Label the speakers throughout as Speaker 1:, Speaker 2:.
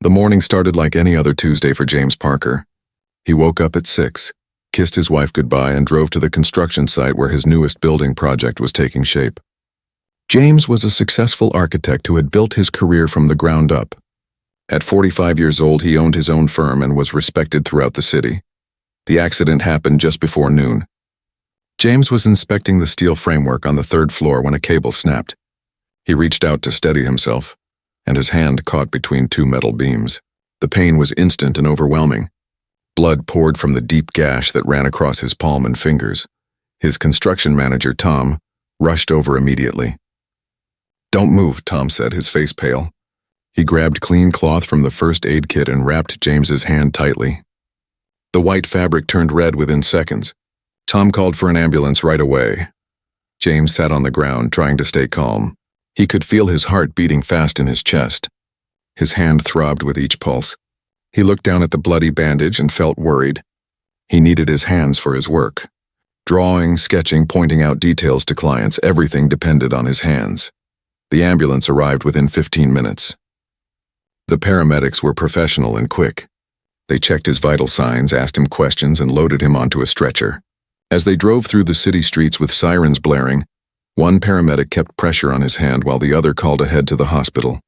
Speaker 1: The morning started like any other Tuesday for James Parker. He woke up at 6, kissed his wife goodbye, and drove to the construction site where his newest building project was taking shape. James was a successful architect who had built his career from the ground up. At 45 years old, he owned his own firm and was respected throughout the city. The accident happened just before noon. James was inspecting the steel framework on the 3rd floor when a cable snapped. He reached out to steady himself, and his hand caught between 2 metal beams. The pain was instant and overwhelming. Blood poured from the deep gash that ran across his palm and fingers. His construction manager, Tom, rushed over immediately. "Don't move," Tom said, his face pale. He grabbed clean cloth from the first aid kit and wrapped James's hand tightly. The white fabric turned red within seconds. Tom called for an ambulance right away. James sat on the ground, trying to stay calm. He could feel his heart beating fast in his chest. His hand throbbed with each pulse. He looked down at the bloody bandage and felt worried. He needed his hands for his work. Drawing, sketching, pointing out details to clients, everything depended on his hands. The ambulance arrived within 15 minutes. The paramedics were professional and quick. They checked his vital signs, asked him questions, and loaded him onto a stretcher. As they drove through the city streets with sirens blaring, one paramedic kept pressure on his hand while the other called ahead to the hospital.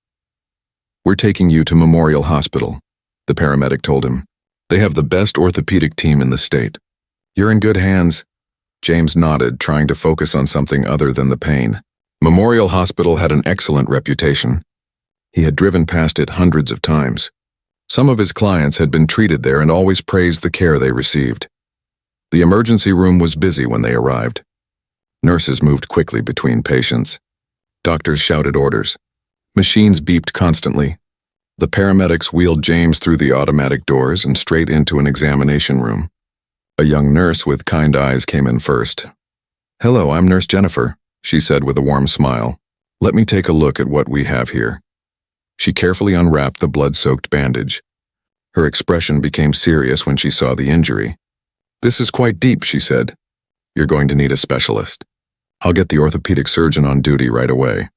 Speaker 1: "We're taking you to Memorial Hospital," the paramedic told him. "They have the best orthopedic team in the state." "You're in good hands." James nodded, trying to focus on something other than the pain. Memorial Hospital had an excellent reputation. He had driven past it hundreds of times. Some of his clients had been treated there and always praised the care they received. The emergency room was busy when they arrived. Nurses moved quickly between patients. Doctors shouted orders. Machines beeped constantly. The paramedics wheeled James through the automatic doors and straight into an examination room. A young nurse with kind eyes came in first. "Hello, I'm Nurse Jennifer," she said with a warm smile. "Let me take a look at what we have here." She carefully unwrapped the blood-soaked bandage. Her expression became serious when she saw the injury. "This is quite deep," she said. "You're going to need a specialist. I'll get the orthopedic surgeon on duty right away."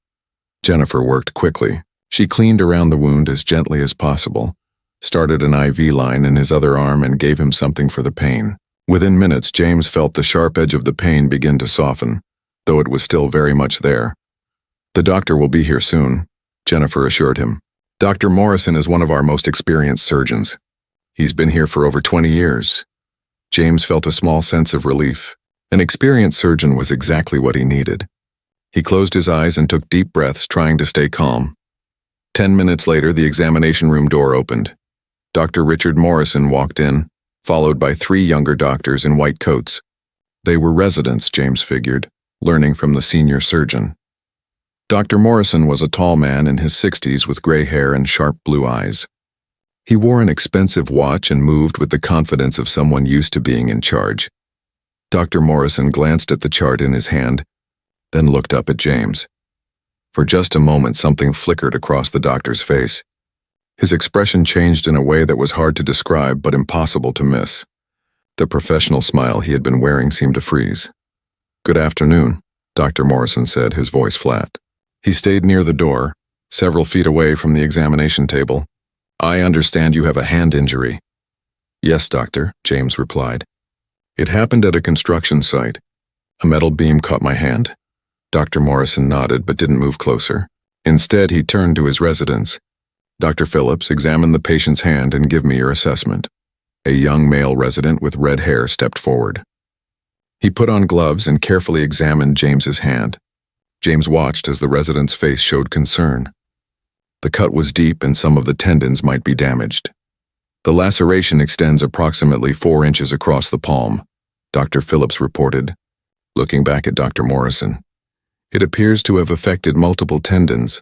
Speaker 1: Jennifer worked quickly. She cleaned around the wound as gently as possible, started an IV line in his other arm, and gave him something for the pain. Within minutes, James felt the sharp edge of the pain begin to soften, though it was still very much there. "The doctor will be here soon," Jennifer assured him. "Dr. Morrison is one of our most experienced surgeons. He's been here for over 20 years. James felt a small sense of relief. An experienced surgeon was exactly what he needed. He closed his eyes and took deep breaths, trying to stay calm. 10 minutes later, the examination room door opened. Dr. Richard Morrison walked in, followed by 3 younger doctors in white coats. They were residents, James figured, learning from the senior surgeon. Dr. Morrison was a tall man in his 60s with gray hair and sharp blue eyes. He wore an expensive watch and moved with the confidence of someone used to being in charge. Dr. Morrison glanced at the chart in his hand, then looked up at James. For just a moment, something flickered across the doctor's face. His expression changed in a way that was hard to describe but impossible to miss. The professional smile he had been wearing seemed to freeze. "Good afternoon," Dr. Morrison said, his voice flat. He stayed near the door, several feet away from the examination table. "I understand you have a hand injury." "Yes, doctor," James replied. "It happened at a construction site. A metal beam caught my hand." Dr. Morrison nodded but didn't move closer. Instead, he turned to his residents. "Dr. Phillips, examine the patient's hand and give me your assessment." A young male resident with red hair stepped forward. He put on gloves and carefully examined James's hand. James watched as the resident's face showed concern. The cut was deep and some of the tendons might be damaged. "The laceration extends approximately 4 inches across the palm," Dr. Phillips reported, looking back at Dr. Morrison. "It appears to have affected multiple tendons.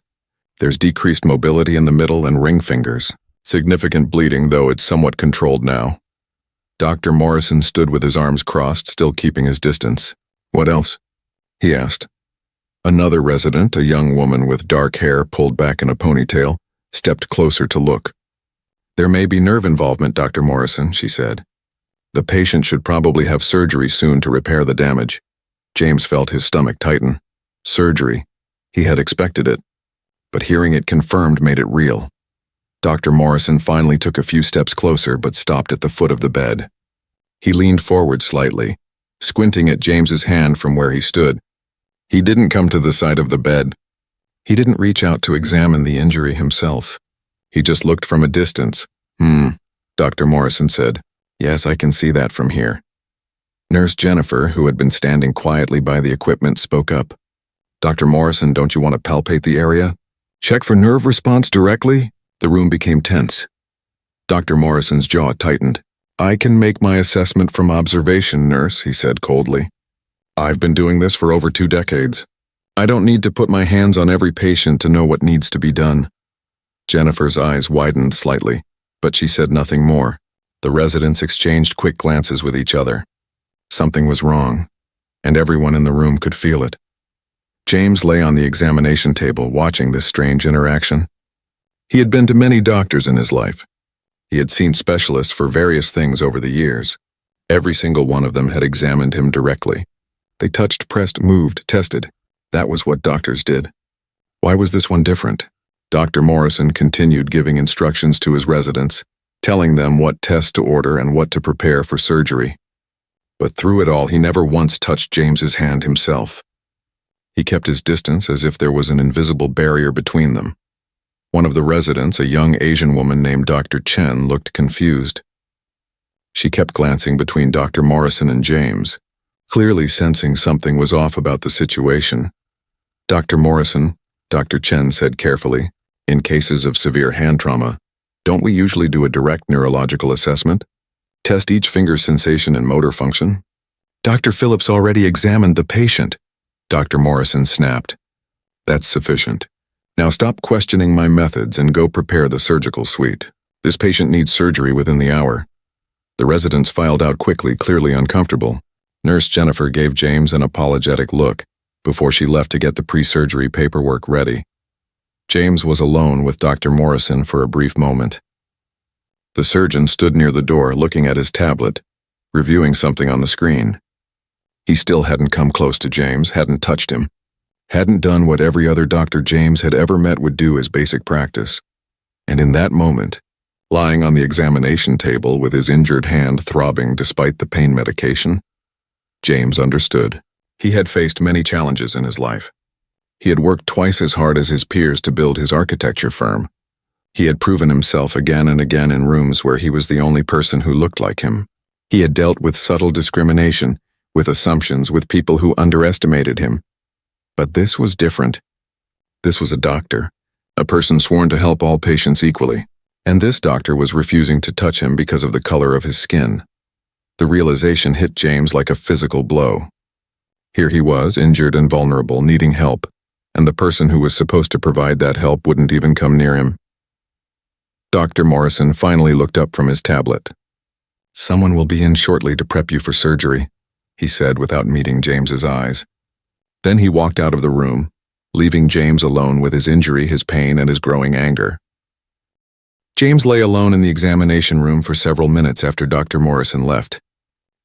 Speaker 1: There's decreased mobility in the middle and ring fingers. Significant bleeding, though it's somewhat controlled now." Dr. Morrison stood with his arms crossed, still keeping his distance. "What else?" he asked. Another resident, a young woman with dark hair pulled back in a ponytail, stepped closer to look. "There may be nerve involvement, Dr. Morrison," she said. "The patient should probably have surgery soon to repair the damage." James felt his stomach tighten. Surgery. He had expected it, but hearing it confirmed made it real. Dr. Morrison finally took a few steps closer but stopped at the foot of the bed. He leaned forward slightly, squinting at James's hand from where he stood. He didn't come to the side of the bed. He didn't reach out to examine the injury himself. He just looked from a distance. Dr. Morrison said. Yes, I can see that from here. Nurse Jennifer, who had been standing quietly by the equipment, spoke up. Dr. Morrison, don't you want to palpate the area? Check for nerve response directly? The room became tense. Dr. Morrison's jaw tightened. I can make my assessment from observation, nurse, he said coldly. I've been doing this for over 2 decades. I don't need to put my hands on every patient to know what needs to be done. Jennifer's eyes widened slightly, but she said nothing more. The residents exchanged quick glances with each other. Something was wrong, and everyone in the room could feel it. James lay on the examination table watching this strange interaction. He had been to many doctors in his life. He had seen specialists for various things over the years. Every single one of them had examined him directly. They touched, pressed, moved, tested. That was what doctors did. Why was this one different? Dr. Morrison continued giving instructions to his residents, telling them what tests to order and what to prepare for surgery. But through it all, he never once touched James's hand himself. He kept his distance as if there was an invisible barrier between them. One of the residents, a young Asian woman named Dr. Chen, looked confused. She kept glancing between Dr. Morrison and James, clearly sensing something was off about the situation. Dr. Morrison, Dr. Chen said carefully, in cases of severe hand trauma, don't we usually do a direct neurological assessment? Test each finger's sensation and motor function? Dr. Phillips already examined the patient, Dr. Morrison snapped. That's sufficient. Now stop questioning my methods and go prepare the surgical suite. This patient needs surgery within the hour. The residents filed out quickly, clearly uncomfortable. Nurse Jennifer gave James an apologetic look before she left to get the pre-surgery paperwork ready. James was alone with Dr. Morrison for a brief moment. The surgeon stood near the door looking at his tablet, reviewing something on the screen. He still hadn't come close to James, hadn't touched him, hadn't done what every other doctor James had ever met would do as basic practice. And in that moment, lying on the examination table with his injured hand throbbing despite the pain medication, James understood. He had faced many challenges in his life. He had worked twice as hard as his peers to build his architecture firm. He had proven himself again and again in rooms where he was the only person who looked like him. He had dealt with subtle discrimination, with assumptions, with people who underestimated him. But this was different. This was a doctor, a person sworn to help all patients equally, and this doctor was refusing to touch him because of the color of his skin. The realization hit James like a physical blow. Here he was, injured and vulnerable, needing help, and the person who was supposed to provide that help wouldn't even come near him. Dr. Morrison finally looked up from his tablet. Someone will be in shortly to prep you for surgery, he said without meeting James's eyes. Then he walked out of the room, leaving James alone with his injury, his pain, and his growing anger. James lay alone in the examination room for several minutes after Dr. Morrison left.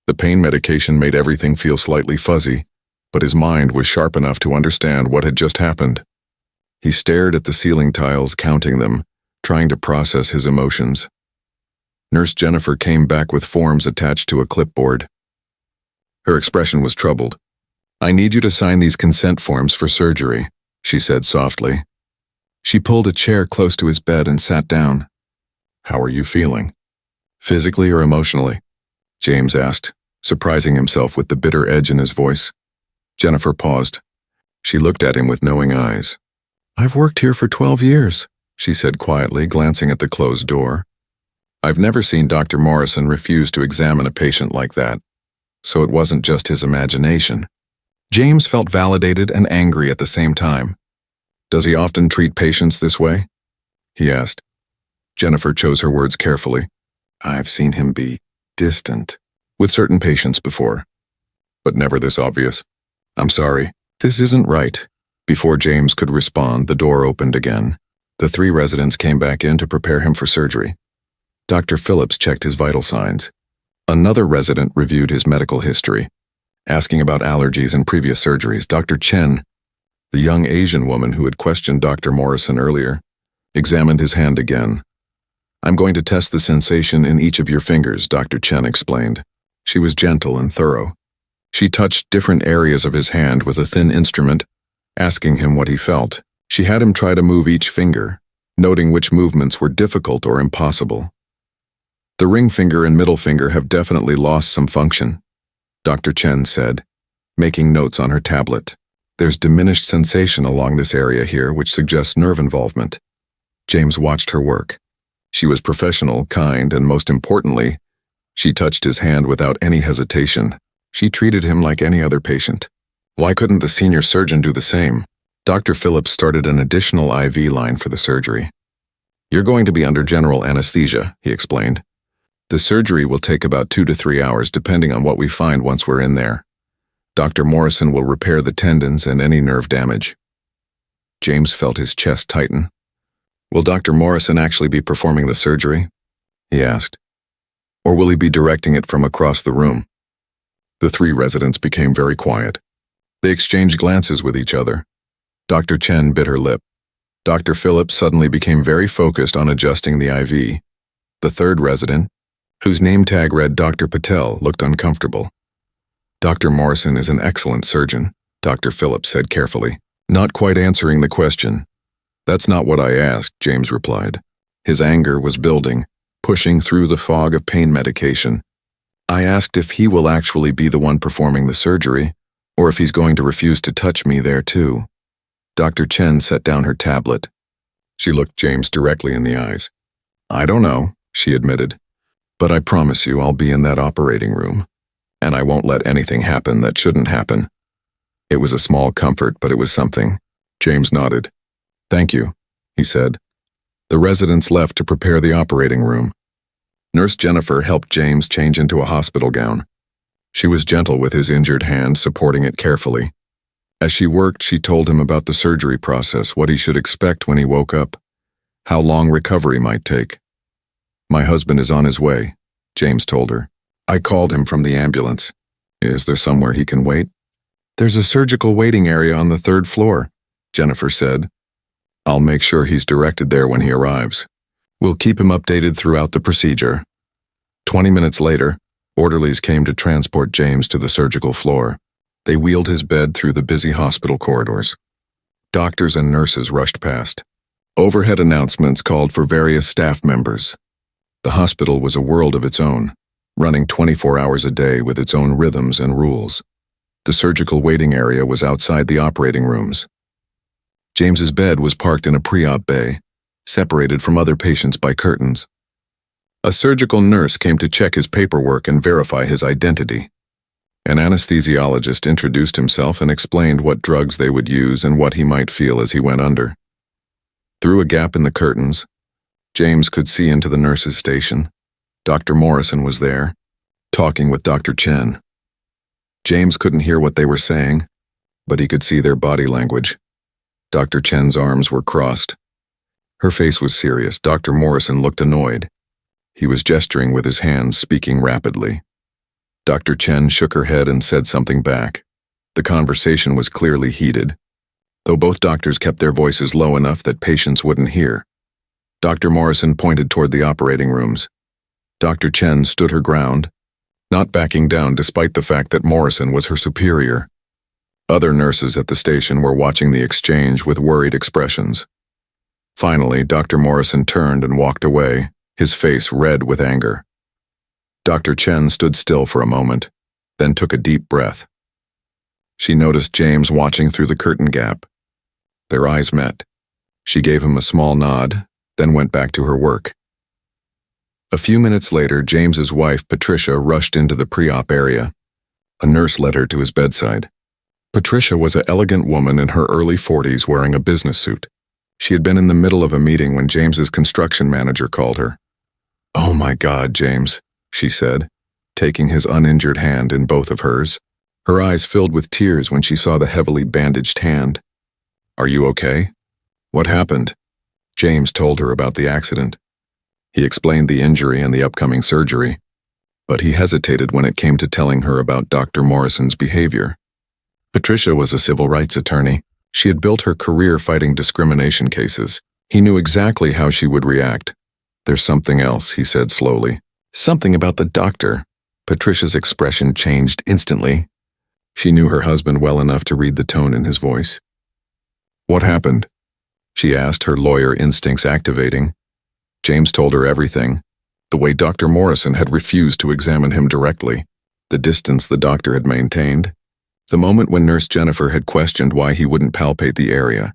Speaker 1: The pain medication made everything feel slightly fuzzy, but his mind was sharp enough to understand what had just happened. He stared at the ceiling tiles, counting them, trying to process his emotions. Nurse Jennifer came back with forms attached to a clipboard. Her expression was troubled. I need you to sign these consent forms for surgery, she said softly. She pulled a chair close to his bed and sat down. How are you feeling? Physically or emotionally? James asked, surprising himself with the bitter edge in his voice. Jennifer paused. She looked at him with knowing eyes. I've worked here for 12 years, she said quietly, glancing at the closed door. I've never seen Dr. Morrison refuse to examine a patient like that, so it wasn't just his imagination. James felt validated and angry at the same time. Does he often treat patients this way? He asked. Jennifer chose her words carefully. I've seen him be distant with certain patients before, but never this obvious. I'm sorry, this isn't right. Before James could respond, the door opened again. The 3 residents came back in to prepare him for surgery. Dr. Phillips checked his vital signs. Another resident reviewed his medical history, asking about allergies and previous surgeries. Dr. Chen, the young Asian woman who had questioned Dr. Morrison earlier, examined his hand again, I'm going to test the sensation in each of your fingers, Dr. Chen explained. She was gentle and thorough. She touched different areas of his hand with a thin instrument, asking him what he felt. She had him try to move each finger, noting which movements were difficult or impossible. The ring finger and middle finger have definitely lost some function, Dr. Chen said, making notes on her tablet. There's diminished sensation along this area here, which suggests nerve involvement. James watched her work. She was professional, kind, and most importantly, she touched his hand without any hesitation. She treated him like any other patient. Why couldn't the senior surgeon do the same? Dr. Phillips started an additional IV line for the surgery. You're going to be under general anesthesia, he explained. The surgery will take about 2 to 3 hours depending on what we find once we're in there. Dr. Morrison will repair the tendons and any nerve damage. James felt his chest tighten. Will Dr. Morrison actually be performing the surgery? He asked. Or will he be directing it from across the room? The 3 residents became very quiet. They exchanged glances with each other. Dr. Chen bit her lip. Dr. Phillips suddenly became very focused on adjusting the IV. The 3rd resident, whose name tag read Dr. Patel, looked uncomfortable. Dr. Morrison is an excellent surgeon, Dr. Phillips said carefully, not quite answering the question. That's not what I asked, James replied. His anger was building, pushing through the fog of pain medication. I asked if he will actually be the one performing the surgery, or if he's going to refuse to touch me there too. Dr. Chen set down her tablet. She looked James directly in the eyes. I don't know, she admitted, but I promise you I'll be in that operating room, and I won't let anything happen that shouldn't happen. It was a small comfort, but it was something. James nodded. Thank you, he said. The residents left to prepare the operating room. Nurse Jennifer helped James change into a hospital gown. She was gentle with his injured hand, supporting it carefully. As she worked, she told him about the surgery process, what he should expect when he woke up, how long recovery might take. My husband is on his way, James told her. I called him from the ambulance. Is there somewhere he can wait? There's a surgical waiting area on the 3rd floor, Jennifer said. I'll make sure he's directed there when he arrives. We'll keep him updated throughout the procedure. 20 minutes later, orderlies came to transport James to the surgical floor. They wheeled his bed through the busy hospital corridors. Doctors and nurses rushed past. Overhead announcements called for various staff members. The hospital was a world of its own, running 24 hours a day with its own rhythms and rules. The surgical waiting area was outside the operating rooms. James's bed was parked in a pre-op bay, separated from other patients by curtains. A surgical nurse came to check his paperwork and verify his identity. An anesthesiologist introduced himself and explained what drugs they would use and what he might feel as he went under. Through a gap in the curtains, James could see into the nurse's station. Dr. Morrison was there, talking with Dr. Chen. James couldn't hear what they were saying, but he could see their body language. Dr. Chen's arms were crossed. Her face was serious. Dr. Morrison looked annoyed. He was gesturing with his hands, speaking rapidly. Dr. Chen shook her head and said something back. The conversation was clearly heated, though both doctors kept their voices low enough that patients wouldn't hear. Dr. Morrison pointed toward the operating rooms. Dr. Chen stood her ground, not backing down despite the fact that Morrison was her superior. Other nurses at the station were watching the exchange with worried expressions. Finally, Dr. Morrison turned and walked away, his face red with anger. Dr. Chen stood still for a moment, then took a deep breath. She noticed James watching through the curtain gap. Their eyes met. She gave him a small nod, then went back to her work. A few minutes later, James's wife, Patricia, rushed into the pre-op area. A nurse led her to his bedside. Patricia was an elegant woman in her early 40s wearing a business suit. She had been in the middle of a meeting when James's construction manager called her. "Oh my God, James," she said, taking his uninjured hand in both of hers. Her eyes filled with tears when she saw the heavily bandaged hand. "Are you okay? What happened?" James told her about the accident. He explained the injury and the upcoming surgery, but he hesitated when it came to telling her about Dr. Morrison's behavior. Patricia was a civil rights attorney. She had built her career fighting discrimination cases. He knew exactly how she would react. "There's something else," he said slowly. "Something about the doctor." Patricia's expression changed instantly. She knew her husband well enough to read the tone in his voice. "What happened?" she asked, her lawyer instincts activating. James told her everything. The way Dr. Morrison had refused to examine him directly, the distance the doctor had maintained, the moment when Nurse Jennifer had questioned why he wouldn't palpate the area,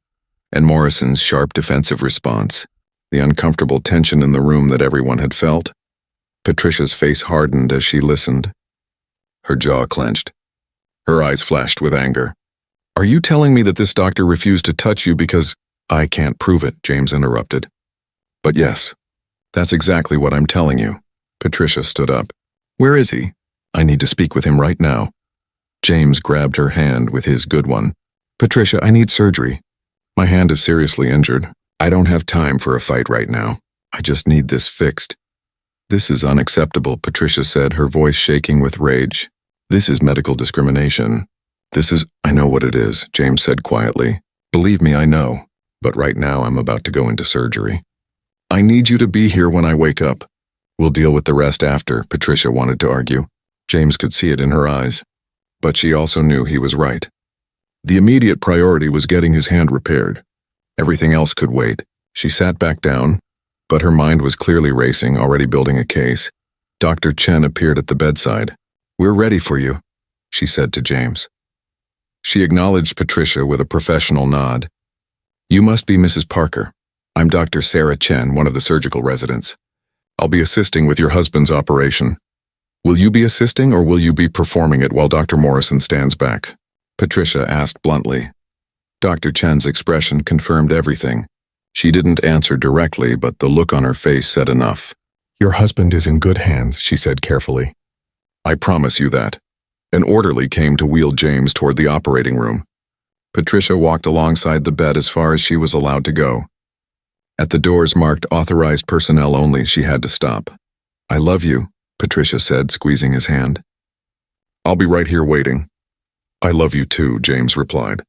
Speaker 1: and Morrison's sharp defensive response, the uncomfortable tension in the room that everyone had felt. Patricia's face hardened as she listened. Her jaw clenched. Her eyes flashed with anger. "Are you telling me that this doctor refused to touch you because—" "I can't prove it," James interrupted. "But yes, that's exactly what I'm telling you." Patricia stood up. "Where is he? I need to speak with him right now." James grabbed her hand with his good one. "Patricia, I need surgery. My hand is seriously injured. I don't have time for a fight right now. I just need this fixed." "This is unacceptable," Patricia said, her voice shaking with rage. "This is medical discrimination. I know what it is," James said quietly. "Believe me, I know. But right now I'm about to go into surgery. I need you to be here when I wake up. We'll deal with the rest after," Patricia wanted to argue. James could see it in her eyes. But she also knew he was right. The immediate priority was getting his hand repaired. Everything else could wait. She sat back down, but her mind was clearly racing, already building a case. Dr. Chen appeared at the bedside. "We're ready for you," she said to James. She acknowledged Patricia with a professional nod. "You must be Mrs. Parker. I'm Dr. Sarah Chen, one of the surgical residents. I'll be assisting with your husband's operation. Will you be assisting or will you be performing it while Dr. Morrison stands back?" Patricia asked bluntly. Dr. Chen's expression confirmed everything. She didn't answer directly, but the look on her face said enough. "Your husband is in good hands," she said carefully. "I promise you that." An orderly came to wheel James toward the operating room. Patricia walked alongside the bed as far as she was allowed to go. At the doors marked authorized personnel only, she had to stop. "I love you," Patricia said, squeezing his hand. "I'll be right here waiting." "I love you too," James replied.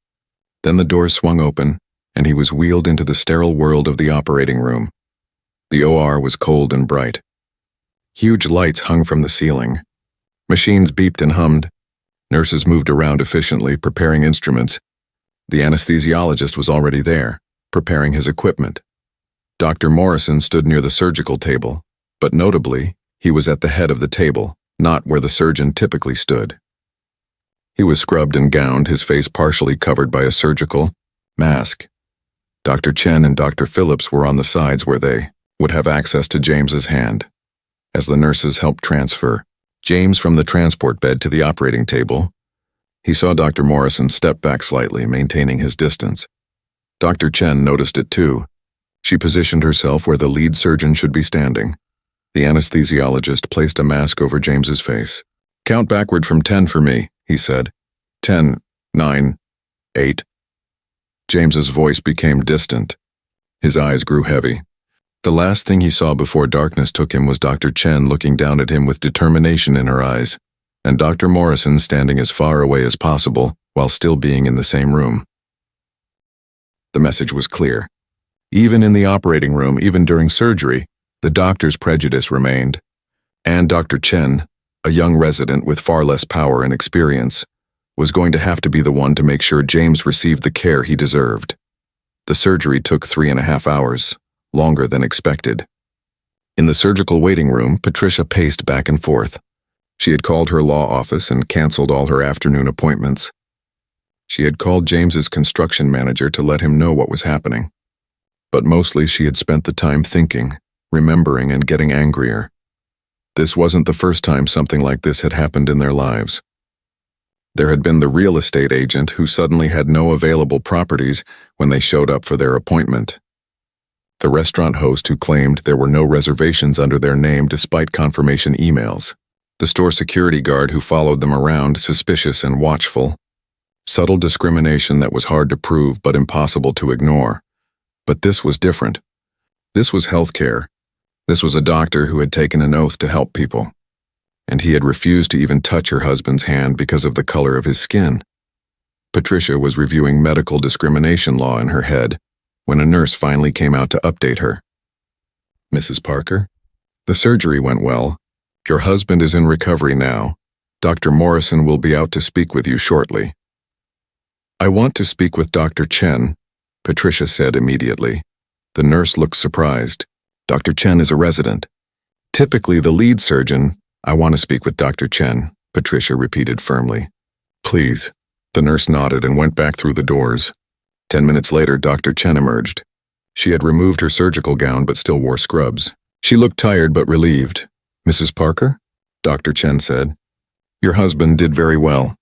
Speaker 1: Then the doors swung open, and he was wheeled into the sterile world of the operating room. The OR was cold and bright. Huge lights hung from the ceiling. Machines beeped and hummed. Nurses moved around efficiently, preparing instruments. The anesthesiologist was already there, preparing his equipment. Dr. Morrison stood near the surgical table, but notably, he was at the head of the table, not where the surgeon typically stood. He was scrubbed and gowned, his face partially covered by a surgical mask. Dr. Chen and Dr. Phillips were on the sides where they would have access to James's hand. As the nurses helped transfer James from the transport bed to the operating table, he saw Dr. Morrison step back slightly, maintaining his distance. Dr. Chen noticed it too. She positioned herself where the lead surgeon should be standing. The anesthesiologist placed a mask over James's face. "Count backward from 10 for me," he said. 10, 9, 8. James's voice became distant. His eyes grew heavy. The last thing he saw before darkness took him was Dr. Chen looking down at him with determination in her eyes, and Dr. Morrison standing as far away as possible while still being in the same room. The message was clear. Even in the operating room, even during surgery, the doctor's prejudice remained. And Dr. Chen, a young resident with far less power and experience, was going to have to be the one to make sure James received the care he deserved. The surgery took 3.5 hours, longer than expected. In the surgical waiting room, Patricia paced back and forth. She had called her law office and canceled all her afternoon appointments. She had called James's construction manager to let him know what was happening. But mostly she had spent the time thinking, remembering, and getting angrier. This wasn't the first time something like this had happened in their lives. There had been the real estate agent who suddenly had no available properties when they showed up for their appointment. The restaurant host who claimed there were no reservations under their name despite confirmation emails. The store security guard who followed them around, suspicious and watchful. Subtle discrimination that was hard to prove but impossible to ignore. But this was different. This was healthcare. This was a doctor who had taken an oath to help people. And he had refused to even touch her husband's hand because of the color of his skin. Patricia was reviewing medical discrimination law in her head when a nurse finally came out to update her. Mrs. Parker. The surgery went well. Your husband is in recovery now. Dr. Morrison will be out to speak with you shortly. I want to speak with Dr. Chen, Patricia said immediately. The nurse looked surprised. Dr. Chen is a resident. Typically the lead surgeon. I want to speak with Dr. Chen, Patricia repeated firmly. Please. The nurse nodded and went back through the doors. 10 minutes later, Dr. Chen emerged. She had removed her surgical gown but still wore scrubs. She looked tired but relieved. Mrs. Parker? Dr. Chen said. Your husband did very well.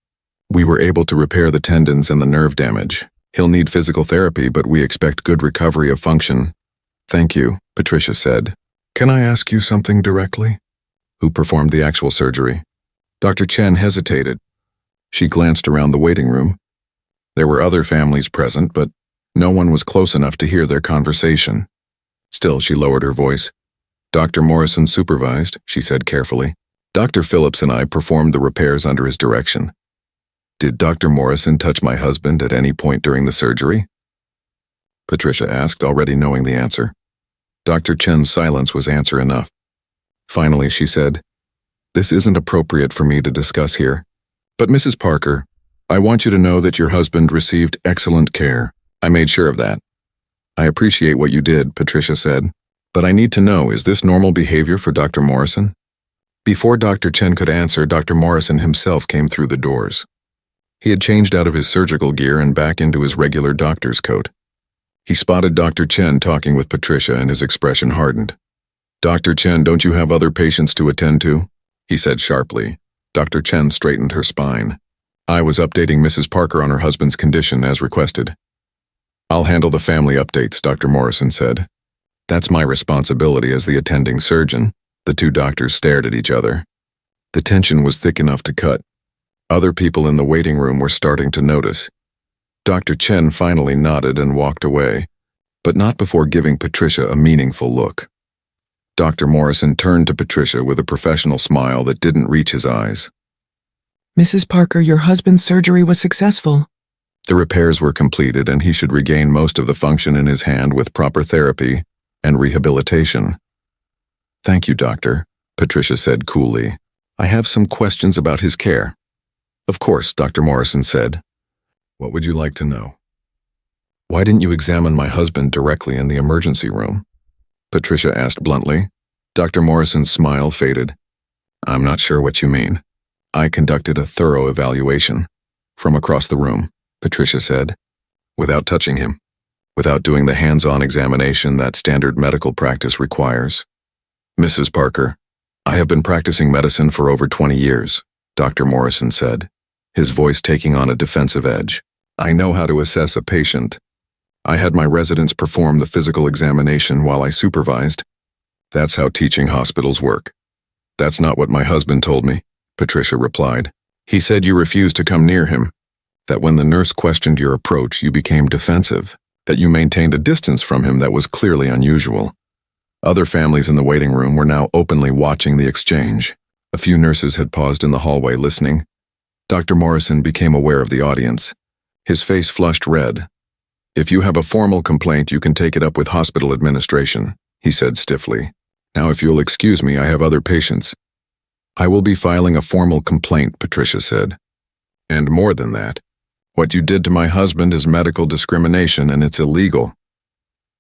Speaker 1: We were able to repair the tendons and the nerve damage. He'll need physical therapy, but we expect good recovery of function. Thank you, Patricia said. Can I ask you something directly? Who performed the actual surgery? Dr. Chen hesitated. She glanced around the waiting room. There were other families present, but no one was close enough to hear their conversation. Still, she lowered her voice. Dr. Morrison supervised, she said carefully. Dr. Phillips and I performed the repairs under his direction. Did Dr. Morrison touch my husband at any point during the surgery? Patricia asked, already knowing the answer. Dr. Chen's silence was answer enough. Finally, she said, This isn't appropriate for me to discuss here. But Mrs. Parker, I want you to know that your husband received excellent care. I made sure of that. I appreciate what you did, Patricia said. But I need to know, is this normal behavior for Dr. Morrison? Before Dr. Chen could answer, Dr. Morrison himself came through the doors. He had changed out of his surgical gear and back into his regular doctor's coat. He spotted Dr. Chen talking with Patricia and his expression hardened. Dr. Chen, don't you have other patients to attend to? He said sharply. Dr. Chen straightened her spine. I was updating Mrs. Parker on her husband's condition as requested. I'll handle the family updates, Dr. Morrison said. That's my responsibility as the attending surgeon. The two doctors stared at each other. The tension was thick enough to cut. Other people in the waiting room were starting to notice. Dr. Chen finally nodded and walked away, but not before giving Patricia a meaningful look. Dr. Morrison turned to Patricia with a professional smile that didn't reach his eyes.
Speaker 2: Mrs. Parker, your husband's surgery was successful.
Speaker 1: The repairs were completed and he should regain most of the function in his hand with proper therapy and rehabilitation. Thank you, doctor, Patricia said coolly. I have some questions about his care. Of course, Dr. Morrison said. What would you like to know? Why didn't you examine my husband directly in the emergency room? Patricia asked bluntly. Dr. Morrison's smile faded. I'm not sure what you mean. I conducted a thorough evaluation. From across the room, Patricia said. Without touching him. Without doing the hands-on examination that standard medical practice requires. Mrs. Parker, I have been practicing medicine for over 20 years, Dr. Morrison said, his voice taking on a defensive edge. I know how to assess a patient. I had my residents perform the physical examination while I supervised. That's how teaching hospitals work. That's not what my husband told me, Patricia replied. He said you refused to come near him, that when the nurse questioned your approach, you became defensive, that you maintained a distance from him that was clearly unusual. Other families in the waiting room were now openly watching the exchange. A few nurses had paused in the hallway listening. Dr. Morrison became aware of the audience. His face flushed red. If you have a formal complaint, you can take it up with hospital administration, he said stiffly. Now, if you'll excuse me, I have other patients. I will be filing a formal complaint, Patricia said. And more than that, what you did to my husband is medical discrimination and it's illegal.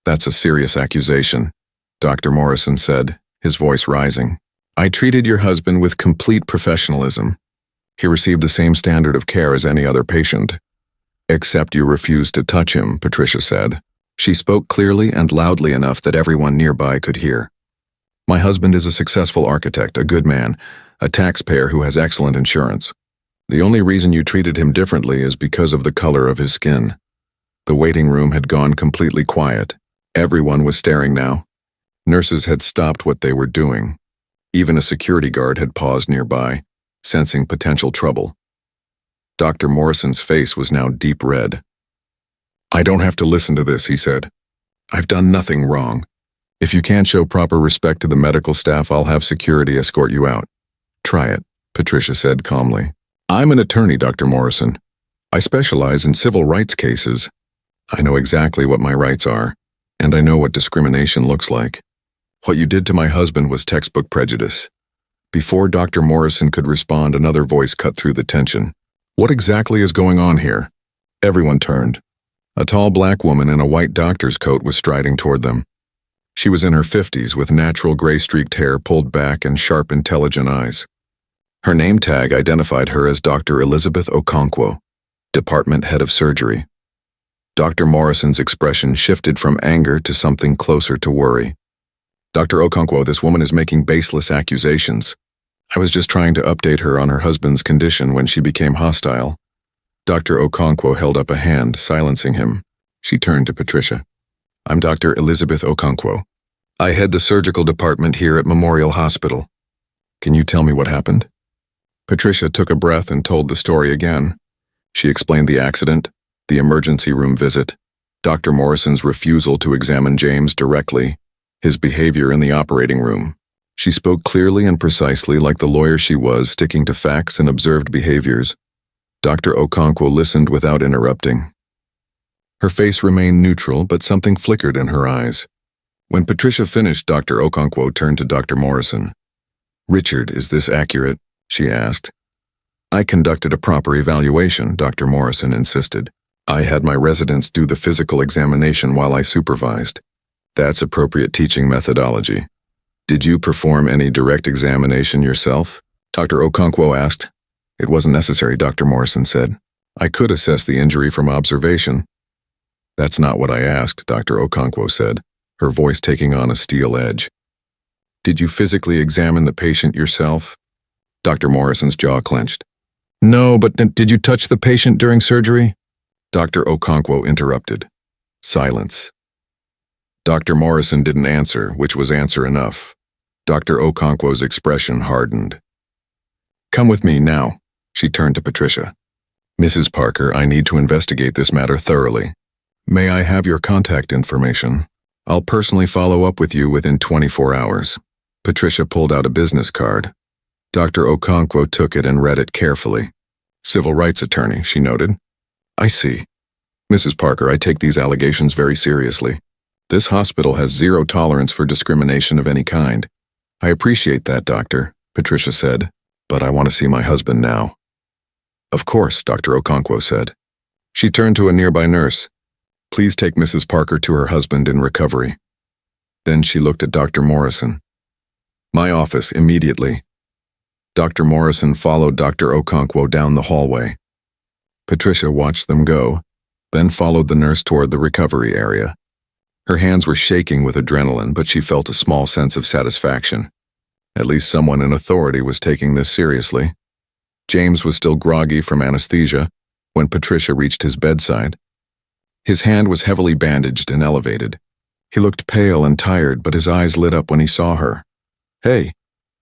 Speaker 1: That's a serious accusation, Dr. Morrison said, his voice rising. I treated your husband with complete professionalism. He received the same standard of care as any other patient. Except you refused to touch him, Patricia said. She spoke clearly and loudly enough that everyone nearby could hear. My husband is a successful architect, a good man, a taxpayer who has excellent insurance. The only reason you treated him differently is because of the color of his skin. The waiting room had gone completely quiet. Everyone was staring now. Nurses had stopped what they were doing. Even a security guard had paused nearby, sensing potential trouble. Dr. Morrison's face was now deep red. I don't have to listen to this, he said. I've done nothing wrong. If you can't show proper respect to the medical staff, I'll have security escort you out. Try it, Patricia said calmly. I'm an attorney, Dr. Morrison. I specialize in civil rights cases. I know exactly what my rights are, and I know what discrimination looks like. What you did to my husband was textbook prejudice. Before Dr. Morrison could respond, another voice cut through the tension. What exactly is going on here? Everyone turned. A tall black woman in a white doctor's coat was striding toward them. She was in her 50s with natural gray-streaked hair pulled back and sharp, intelligent eyes. Her name tag identified her as Dr. Elizabeth Okonkwo, Department Head of Surgery. Dr. Morrison's expression shifted from anger to something closer to worry. Dr. Okonkwo, this woman is making baseless accusations. I was just trying to update her on her husband's condition when she became hostile. Dr. Okonkwo held up a hand, silencing him. She turned to Patricia. I'm Dr. Elizabeth Okonkwo. I head the surgical department here at Memorial Hospital. Can you tell me what happened? Patricia took a breath and told the story again. She explained the accident, the emergency room visit, Dr. Morrison's refusal to examine James directly, his behavior in the operating room. She spoke clearly and precisely like the lawyer she was, sticking to facts and observed behaviors. Dr. Okonkwo listened without interrupting. Her face remained neutral, but something flickered in her eyes. When Patricia finished, Dr. Okonkwo turned to Dr. Morrison. Richard, is this accurate? She asked. I conducted a proper evaluation, Dr. Morrison insisted. I had my residents do the physical examination while I supervised. That's appropriate teaching methodology. Did you perform any direct examination yourself? Dr. Okonkwo asked. It wasn't necessary, Dr. Morrison said. I could assess the injury from observation. That's not what I asked, Dr. Okonkwo said, her voice taking on a steel edge. Did you physically examine the patient yourself? Dr. Morrison's jaw clenched. No, but did you touch the patient during surgery? Dr. Okonkwo interrupted. Silence. Dr. Morrison didn't answer, which was answer enough. Dr. Okonkwo's expression hardened. Come with me now, she turned to Patricia. Mrs. Parker, I need to investigate this matter thoroughly. May I have your contact information? I'll personally follow up with you within 24 hours. Patricia pulled out a business card. Dr. Okonkwo took it and read it carefully. Civil rights attorney, she noted. I see. Mrs. Parker, I take these allegations very seriously. This hospital has zero tolerance for discrimination of any kind. I appreciate that, doctor, Patricia said, but I want to see my husband now. Of course, Dr. Okonkwo said. She turned to a nearby nurse. Please take Mrs. Parker to her husband in recovery. Then she looked at Dr. Morrison. My office, immediately. Dr. Morrison followed Dr. Okonkwo down the hallway. Patricia watched them go, then followed the nurse toward the recovery area. Her hands were shaking with adrenaline, but she felt a small sense of satisfaction. At least someone in authority was taking this seriously. James was still groggy from anesthesia when Patricia reached his bedside. His hand was heavily bandaged and elevated. He looked pale and tired, but his eyes lit up when he saw her. Hey,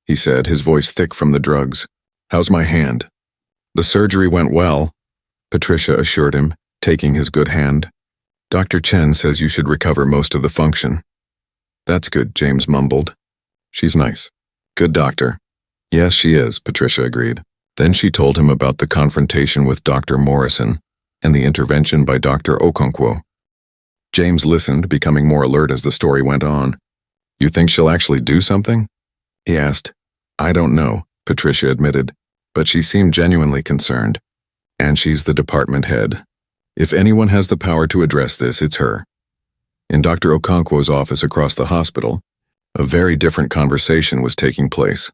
Speaker 1: he said, his voice thick from the drugs. How's my hand? The surgery went well, Patricia assured him, taking his good hand. Dr. Chen says you should recover most of the function. That's good, James mumbled. She's nice. Good doctor. Yes, she is, Patricia agreed. Then she told him about the confrontation with Dr. Morrison and the intervention by Dr. Okonkwo. James listened, becoming more alert as the story went on. You think she'll actually do something? He asked. I don't know, Patricia admitted, but she seemed genuinely concerned. And she's the department head. If anyone has the power to address this, it's her. In Dr. Okonkwo's office across the hospital, a very different conversation was taking place.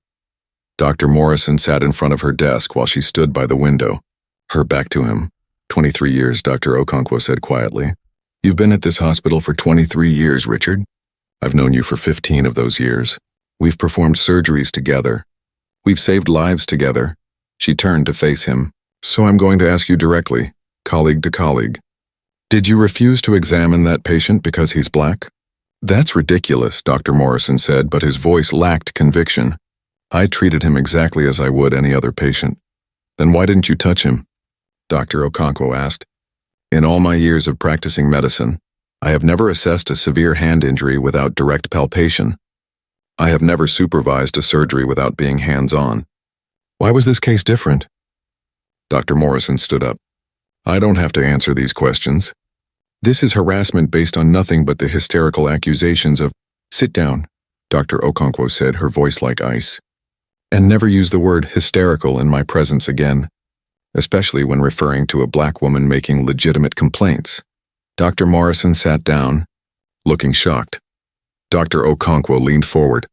Speaker 1: Dr. Morrison sat in front of her desk while she stood by the window, her back to him. 23 years, Dr. Okonkwo said quietly. You've been at this hospital for 23 years, Richard. I've known you for 15 of those years. We've performed surgeries together. We've saved lives together. She turned to face him. So I'm going to ask you directly, colleague to colleague. Did you refuse to examine that patient because he's black? That's ridiculous, Dr. Morrison said, but his voice lacked conviction. I treated him exactly as I would any other patient. Then why didn't you touch him? Dr. Okonkwo asked. In all my years of practicing medicine, I have never assessed a severe hand injury without direct palpation. I have never supervised a surgery without being hands-on. Why was this case different? Dr. Morrison stood up. I don't have to answer these questions. This is harassment based on nothing but the hysterical accusations of, sit down, Dr. Okonkwo said, her voice like ice. And never use the word hysterical in my presence again, especially when referring to a black woman making legitimate complaints. Dr. Morrison sat down, looking shocked. Dr. Okonkwo leaned forward,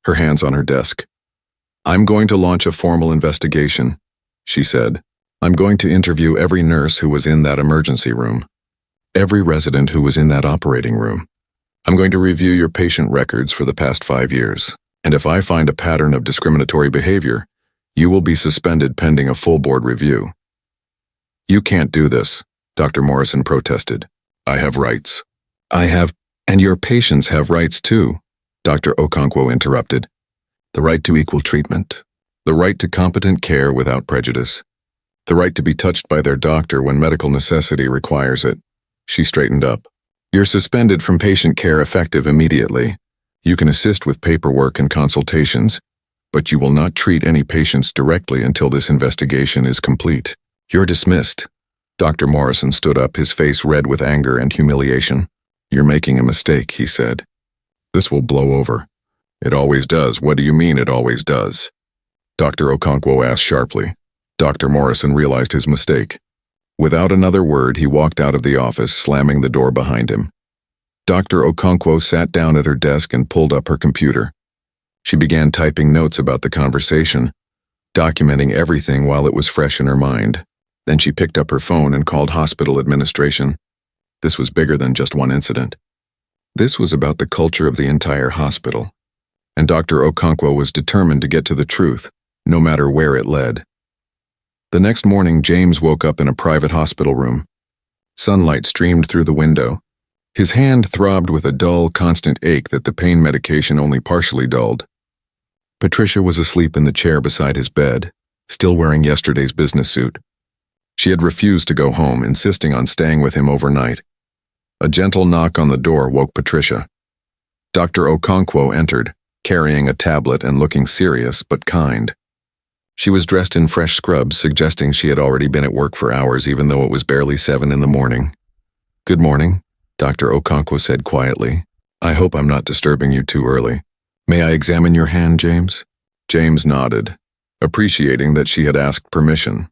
Speaker 1: her hands on her desk. I'm going to launch a formal investigation, she said. I'm going to interview every nurse who was in that emergency room, every resident who was in that operating room. I'm going to review your patient records for the past 5 years, and if I find a pattern of discriminatory behavior, you will be suspended pending a full board review. You can't do this, Dr. Morrison protested. I have rights. And your patients have rights too, Dr. Okonkwo interrupted. The right to equal treatment, the right to competent care without prejudice, the right to be touched by their doctor when medical necessity requires it. She straightened up. You're suspended from patient care effective immediately. You can assist with paperwork and consultations, but you will not treat any patients directly until this investigation is complete. You're dismissed. Dr. Morrison stood up, his face red with anger and humiliation. You're making a mistake, he said. This will blow over. It always does. What do you mean it always does? Dr. Okonkwo asked sharply. Dr. Morrison realized his mistake. Without another word, he walked out of the office, slamming the door behind him. Dr. Okonkwo sat down at her desk and pulled up her computer. She began typing notes about the conversation, documenting everything while it was fresh in her mind. Then she picked up her phone and called hospital administration. This was bigger than just one incident. This was about the culture of the entire hospital, and Dr. Okonkwo was determined to get to the truth, no matter where it led. The next morning, James woke up in a private hospital room. Sunlight streamed through the window. His hand throbbed with a dull, constant ache that the pain medication only partially dulled. Patricia was asleep in the chair beside his bed, still wearing yesterday's business suit. She had refused to go home, insisting on staying with him overnight. A gentle knock on the door woke Patricia. Dr. Okonkwo entered, carrying a tablet and looking serious but kind. She was dressed in fresh scrubs, suggesting she had already been at work for hours even though it was barely 7 in the morning. Good morning, Dr. Okonkwo said quietly. I hope I'm not disturbing you too early. May I examine your hand, James? James nodded, appreciating that she had asked permission.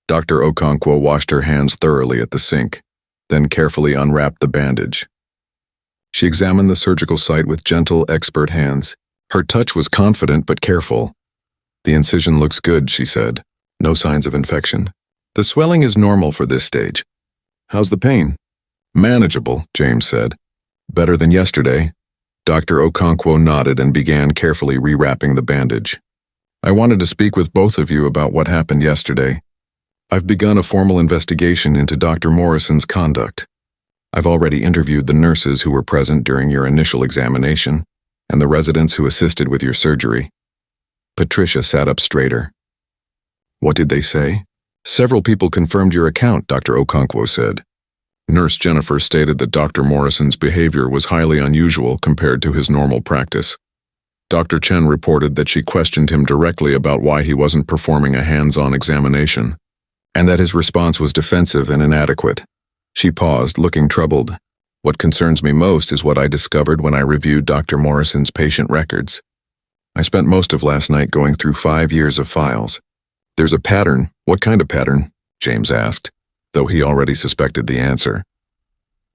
Speaker 1: Dr. Okonkwo washed her hands thoroughly at the sink, then carefully unwrapped the bandage. She examined the surgical site with gentle, expert hands. Her touch was confident but careful. The incision looks good, she said. No signs of infection. The swelling is normal for this stage. How's the pain? Manageable, James said. Better than yesterday. Dr. Okonkwo nodded and began carefully rewrapping the bandage. I wanted to speak with both of you about what happened yesterday. I've begun a formal investigation into Dr. Morrison's conduct. I've already interviewed the nurses who were present during your initial examination and the residents who assisted with your surgery. Patricia sat up straighter. What did they say? Several people confirmed your account, Dr. Okonkwo said. Nurse Jennifer stated that Dr. Morrison's behavior was highly unusual compared to his normal practice. Dr. Chen reported that she questioned him directly about why he wasn't performing a hands-on examination, and that his response was defensive and inadequate. She paused, looking troubled. What concerns me most is what I discovered when I reviewed Dr. Morrison's patient records. I spent most of last night going through 5 years of files. There's a pattern. What kind of pattern? James asked, though he already suspected the answer.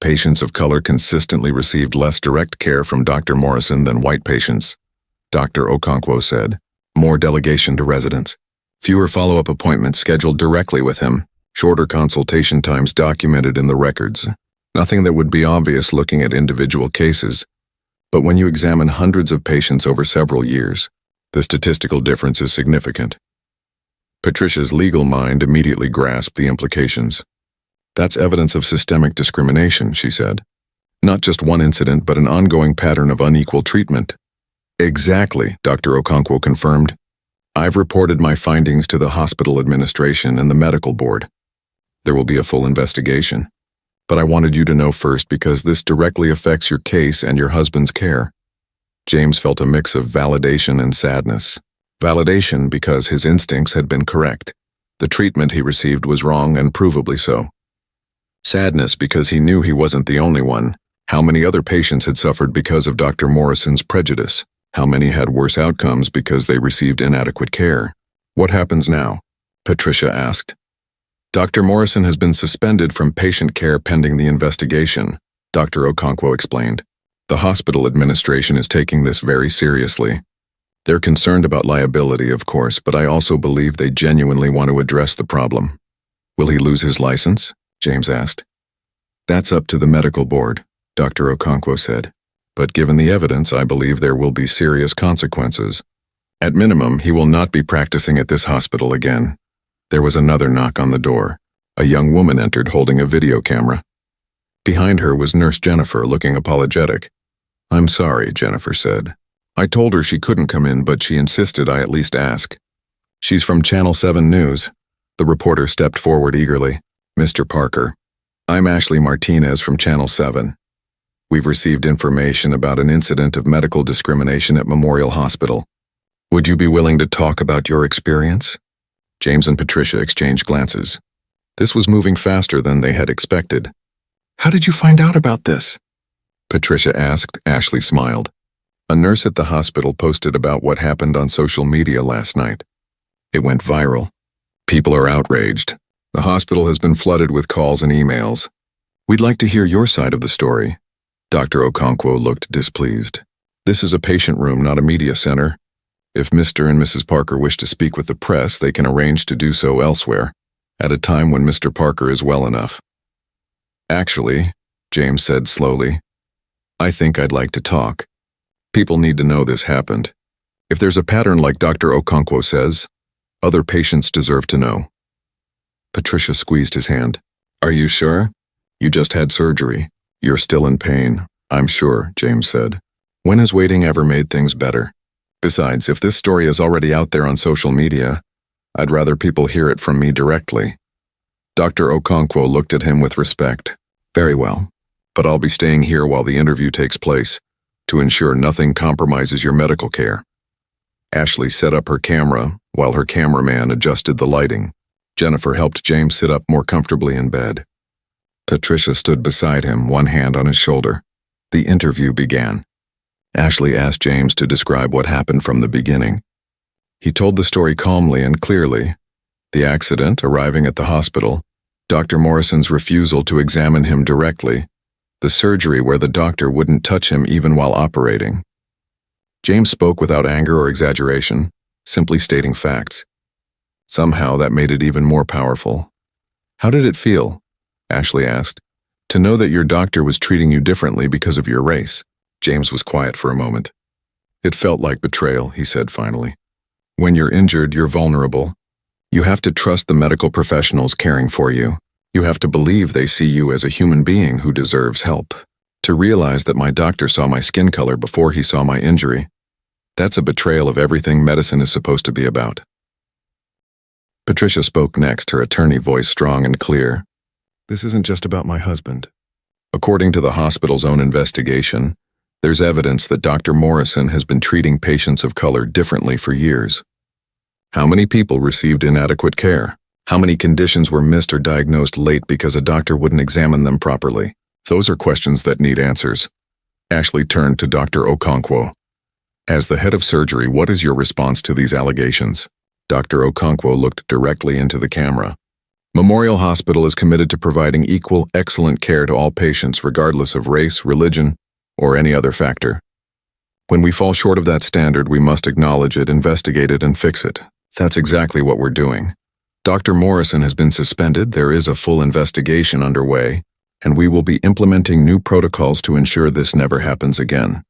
Speaker 1: Patients of color consistently received less direct care from Dr. Morrison than white patients, Dr. Okonkwo said. More delegation to residents. Fewer follow-up appointments scheduled directly with him. Shorter consultation times documented in the records. Nothing that would be obvious looking at individual cases. But when you examine hundreds of patients over several years, the statistical difference is significant. Patricia's legal mind immediately grasped the implications. That's evidence of systemic discrimination, she said. Not just one incident, but an ongoing pattern of unequal treatment. Exactly, Dr. Okonkwo confirmed. I've reported my findings to the hospital administration and the medical board. There will be a full investigation. But I wanted you to know first because this directly affects your case and your husband's care. James felt a mix of validation and sadness. Validation because his instincts had been correct. The treatment he received was wrong and provably so. Sadness because he knew he wasn't the only one, How many other patients had suffered because of Dr. Morrison's prejudice? How many had worse outcomes because they received inadequate care? What happens now? Patricia asked. Dr. Morrison has been suspended from patient care pending the investigation, Dr. Okonkwo explained. The hospital administration is taking this very seriously. They're concerned about liability, of course, but I also believe they genuinely want to address the problem. Will he lose his license? James asked. That's up to the medical board, Dr. Okonkwo said. But given the evidence, I believe there will be serious consequences. At minimum, he will not be practicing at this hospital again. There was another knock on the door. A young woman entered holding a video camera. Behind her was Nurse Jennifer, looking apologetic. I'm sorry, Jennifer said. I told her she couldn't come in, but she insisted I at least ask. She's from Channel 7 News. The reporter stepped forward eagerly. Mr. Parker, I'm Ashley Martinez from Channel 7. We've received information about an incident of medical discrimination at Memorial Hospital. Would you be willing to talk about your experience? James and Patricia exchanged glances. This was moving faster than they had expected. How did you find out about this? Patricia asked. Ashley smiled. A nurse at the hospital posted about what happened on social media last night. It went viral. People are outraged. The hospital has been flooded with calls and emails. We'd like to hear your side of the story. Dr. Okonkwo looked displeased. This is a patient room, not a media center. If Mr. and Mrs. Parker wish to speak with the press, they can arrange to do so elsewhere, at a time when Mr. Parker is well enough. Actually, James said slowly, I think I'd like to talk. People need to know this happened. If there's a pattern like Dr. Okonkwo says, other patients deserve to know. Patricia squeezed his hand. Are you sure? You just had surgery. You're still in pain, I'm sure, James said. When has waiting ever made things better? Besides, if this story is already out there on social media, I'd rather people hear it from me directly. Dr. Okonkwo looked at him with respect. Very well, but I'll be staying here while the interview takes place, to ensure nothing compromises your medical care. Ashley set up her camera while her cameraman adjusted the lighting. Jennifer helped James sit up more comfortably in bed. Patricia stood beside him, one hand on his shoulder. The interview began. Ashley asked James to describe what happened from the beginning. He told the story calmly and clearly. The accident, arriving at the hospital, Dr. Morrison's refusal to examine him directly, the surgery where the doctor wouldn't touch him even while operating. James spoke without anger or exaggeration, simply stating facts. Somehow that made it even more powerful. How did it feel? Ashley asked. To know that your doctor was treating you differently because of your race. James was quiet for a moment. It felt like betrayal, he said finally. When you're injured, you're vulnerable. You have to trust the medical professionals caring for you. You have to believe they see you as a human being who deserves help. To realize that my doctor saw my skin color before he saw my injury, that's a betrayal of everything medicine is supposed to be about. Patricia spoke next, her attorney voice strong and clear. This isn't just about my husband. According to the hospital's own investigation, there's evidence that Dr. Morrison has been treating patients of color differently for years. How many people received inadequate care? How many conditions were missed or diagnosed late because a doctor wouldn't examine them properly? Those are questions that need answers. Ashley turned to Dr. Okonkwo. As the head of surgery, what is your response to these allegations? Dr. Okonkwo looked directly into the camera. Memorial Hospital is committed to providing equal, excellent care to all patients regardless of race, religion, or any other factor. When we fall short of that standard, we must acknowledge it, investigate it, and fix it. That's exactly what we're doing. Dr. Morrison has been suspended, there is a full investigation underway, and we will be implementing new protocols to ensure this never happens again.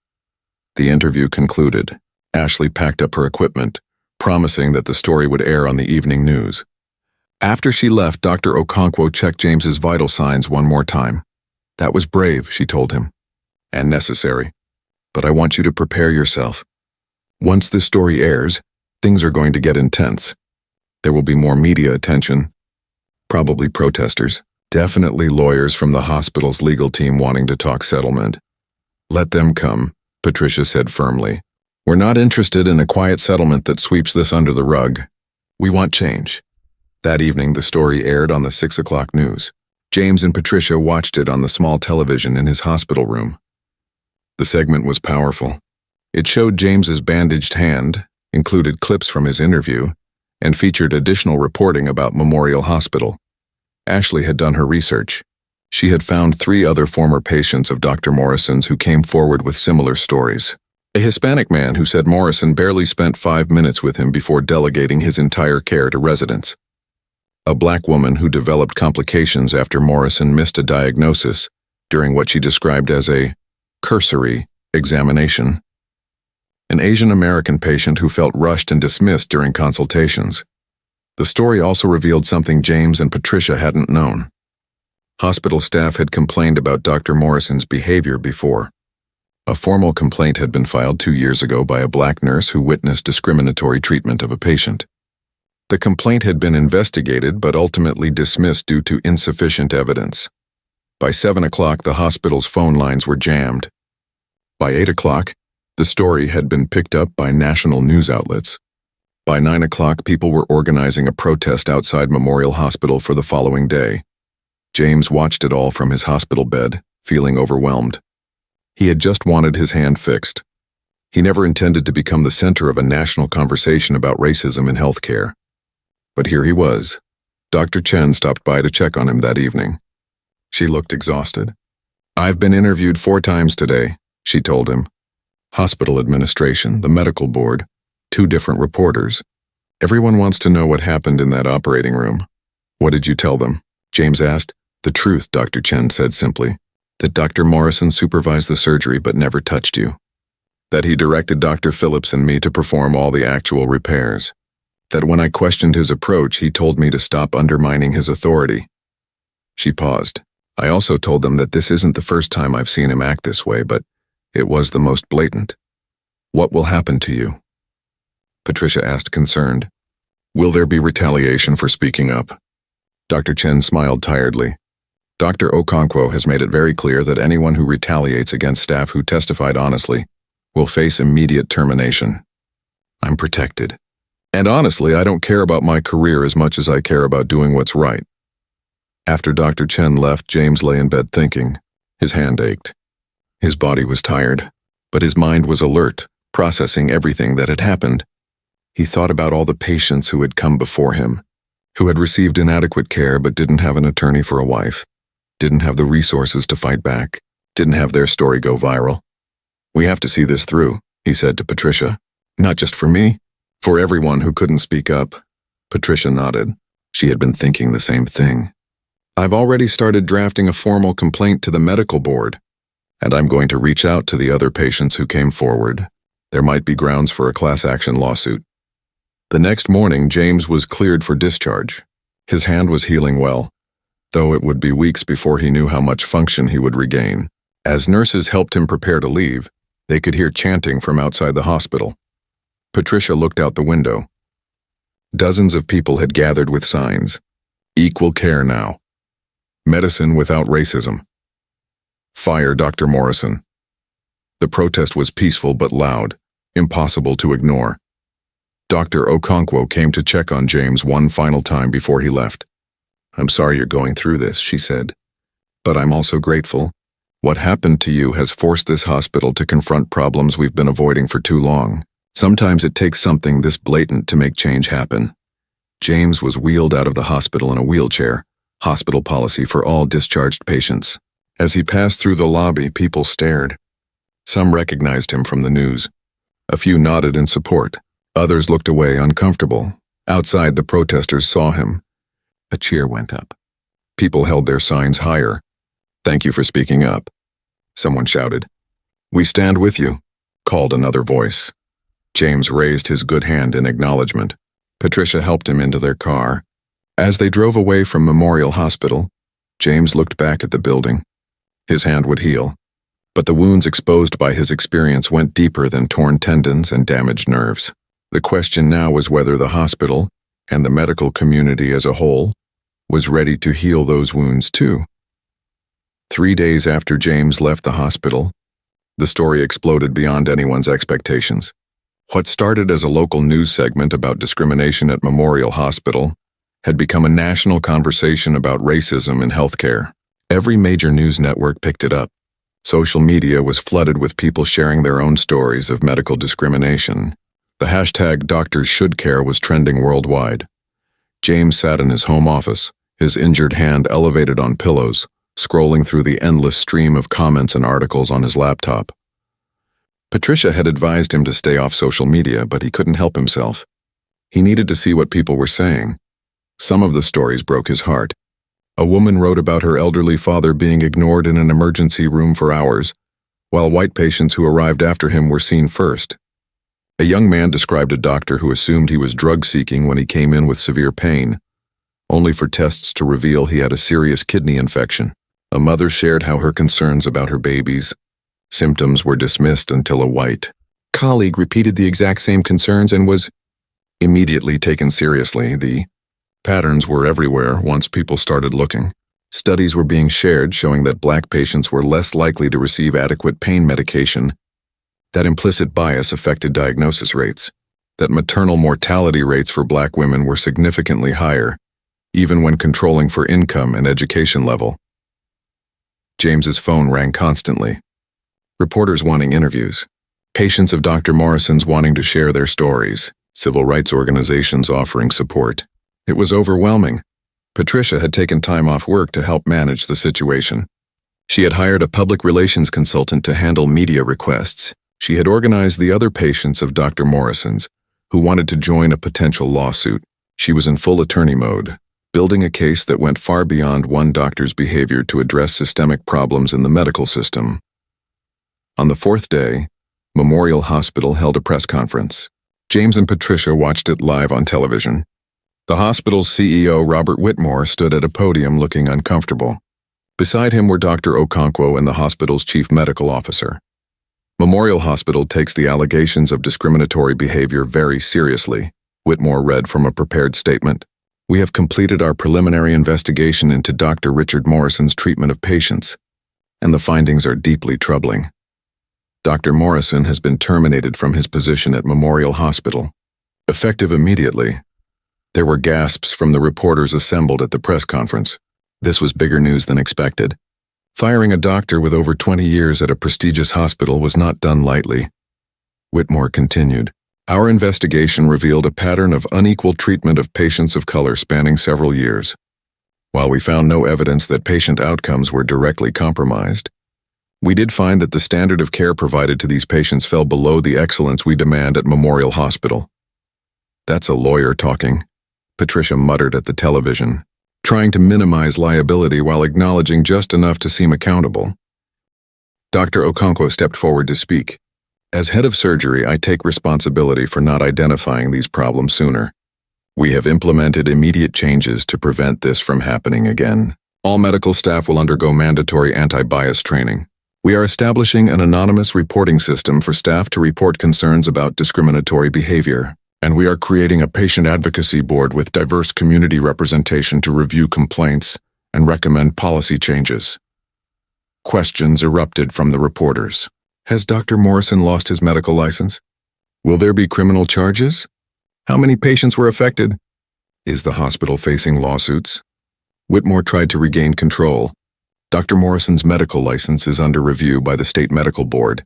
Speaker 1: The interview concluded. Ashley packed up her equipment, promising that the story would air on the evening news. After she left, Dr. Okonkwo checked James's vital signs one more time. That was brave, she told him, and necessary. But I want you to prepare yourself. Once this story airs, things are going to get intense. There will be more media attention, probably protesters, definitely lawyers from the hospital's legal team wanting to talk settlement. Let them come, Patricia said firmly. We're not interested in a quiet settlement that sweeps this under the rug. We want change. That evening, the story aired on the 6 o'clock news. James and Patricia watched it on the small television in his hospital room. The segment was powerful. It showed James's bandaged hand, included clips from his interview, and featured additional reporting about Memorial Hospital. Ashley had done her research. She had found 3 other former patients of Dr. Morrison's who came forward with similar stories. A Hispanic man who said Morrison barely spent 5 minutes with him before delegating his entire care to residents. A black woman who developed complications after Morrison missed a diagnosis during what she described as a cursory examination. An Asian American patient who felt rushed and dismissed during consultations. The story also revealed something James and Patricia hadn't known. Hospital staff had complained about Dr. Morrison's behavior before. A formal complaint had been filed 2 years ago by a black nurse who witnessed discriminatory treatment of a patient. The complaint had been investigated but ultimately dismissed due to insufficient evidence. By 7 o'clock, the hospital's phone lines were jammed. By 8 o'clock, the story had been picked up by national news outlets. By 9 o'clock, people were organizing a protest outside Memorial Hospital for the following day. James watched it all from his hospital bed, feeling overwhelmed. He had just wanted his hand fixed. He never intended to become the center of a national conversation about racism in healthcare. But here he was. Dr. Chen stopped by to check on him that evening. She looked exhausted. "I've been interviewed 4 times today," she told him. Hospital administration, the medical board, 2 different reporters. Everyone wants to know what happened in that operating room. "What did you tell them?" James asked. "The truth," Dr. Chen said simply. "That Dr. Morrison supervised the surgery but never touched you. That he directed Dr. Phillips and me to perform all the actual repairs. That when I questioned his approach, he told me to stop undermining his authority." She paused. "I also told them that this isn't the first time I've seen him act this way, but it was the most blatant. What will happen to you?" Patricia asked, concerned. "Will there be retaliation for speaking up?" Dr. Chen smiled tiredly. "Dr. Okonkwo has made it very clear that anyone who retaliates against staff who testified honestly will face immediate termination. I'm protected. And honestly, I don't care about my career as much as I care about doing what's right." After Dr. Chen left, James lay in bed thinking. His hand ached. His body was tired, but his mind was alert, processing everything that had happened. He thought about all the patients who had come before him, who had received inadequate care but didn't have an attorney for a wife, didn't have the resources to fight back, didn't have their story go viral. "We have to see this through," he said to Patricia. "Not just for me, for everyone who couldn't speak up." Patricia nodded. She had been thinking the same thing. "I've already started drafting a formal complaint to the medical board, and I'm going to reach out to the other patients who came forward. There might be grounds for a class action lawsuit." The next morning, James was cleared for discharge. His hand was healing well, though it would be weeks before he knew how much function he would regain. As nurses helped him prepare to leave, they could hear chanting from outside the hospital. Patricia looked out the window. Dozens of people had gathered with signs. "Equal care now. Medicine without racism. Fire Dr. Morrison." The protest was peaceful but loud, impossible to ignore. Dr. Okonkwo came to check on James one final time before he left. "I'm sorry you're going through this," she said. "But I'm also grateful. What happened to you has forced this hospital to confront problems we've been avoiding for too long. Sometimes it takes something this blatant to make change happen." James was wheeled out of the hospital in a wheelchair, hospital policy for all discharged patients. As he passed through the lobby, people stared. Some recognized him from the news. A few nodded in support. Others looked away, uncomfortable. Outside, the protesters saw him. A cheer went up. People held their signs higher. "Thank you for speaking up," someone shouted. "We stand with you," called another voice. James raised his good hand in acknowledgement. Patricia helped him into their car. As they drove away from Memorial Hospital, James looked back at the building. His hand would heal, but the wounds exposed by his experience went deeper than torn tendons and damaged nerves. The question now was whether the hospital, and the medical community as a whole, was ready to heal those wounds too. 3 days after James left the hospital, the story exploded beyond anyone's expectations. What started as a local news segment about discrimination at Memorial Hospital had become a national conversation about racism in healthcare. Every major news network picked it up. Social media was flooded with people sharing their own stories of medical discrimination. The hashtag #DoctorsShouldCare was trending worldwide. James sat in his home office, his injured hand elevated on pillows, scrolling through the endless stream of comments and articles on his laptop. Patricia had advised him to stay off social media, but he couldn't help himself. He needed to see what people were saying. Some of the stories broke his heart. A woman wrote about her elderly father being ignored in an emergency room for hours, while white patients who arrived after him were seen first. A young man described a doctor who assumed he was drug-seeking when he came in with severe pain, only for tests to reveal he had a serious kidney infection. A mother shared how her concerns about her baby's symptoms were dismissed until a white colleague repeated the exact same concerns and was immediately taken seriously. The patterns were everywhere once people started looking. Studies were being shared showing that black patients were less likely to receive adequate pain medication, that implicit bias affected diagnosis rates, that maternal mortality rates for black women were significantly higher, even when controlling for income and education level. James's phone rang constantly. Reporters wanting interviews, patients of Dr. Morrison's wanting to share their stories, civil rights organizations offering support. It was overwhelming. Patricia had taken time off work to help manage the situation. She had hired a public relations consultant to handle media requests. She had organized the other patients of Dr. Morrison's who wanted to join a potential lawsuit. She was in full attorney mode, building a case that went far beyond one doctor's behavior to address systemic problems in the medical system. On the fourth day, Memorial Hospital held a press conference. James and Patricia watched it live on television. The hospital's CEO, Robert Whitmore, stood at a podium looking uncomfortable. Beside him were Dr. Okonkwo and the hospital's chief medical officer. Memorial Hospital takes the allegations of discriminatory behavior very seriously, Whitmore read from a prepared statement. We have completed our preliminary investigation into Dr. Richard Morrison's treatment of patients, and the findings are deeply troubling. Dr. Morrison has been terminated from his position at Memorial Hospital, effective immediately. There were gasps from the reporters assembled at the press conference. This was bigger news than expected. Firing a doctor with over 20 years at a prestigious hospital was not done lightly. Whitmore continued. Our investigation revealed a pattern of unequal treatment of patients of color spanning several years. While we found no evidence that patient outcomes were directly compromised, we did find that the standard of care provided to these patients fell below the excellence we demand at Memorial Hospital. That's a lawyer talking, Patricia muttered at the television, trying to minimize liability while acknowledging just enough to seem accountable. Dr. Okonkwo stepped forward to speak. As head of surgery, I take responsibility for not identifying these problems sooner. We have implemented immediate changes to prevent this from happening again. All medical staff will undergo mandatory anti-bias training. We are establishing an anonymous reporting system for staff to report concerns about discriminatory behavior, and we are creating a patient advocacy board with diverse community representation to review complaints and recommend policy changes. Questions erupted from the reporters. Has Dr. Morrison lost his medical license? Will there be criminal charges? How many patients were affected? Is the hospital facing lawsuits? Whitmore tried to regain control. Dr. Morrison's medical license is under review by the state medical board.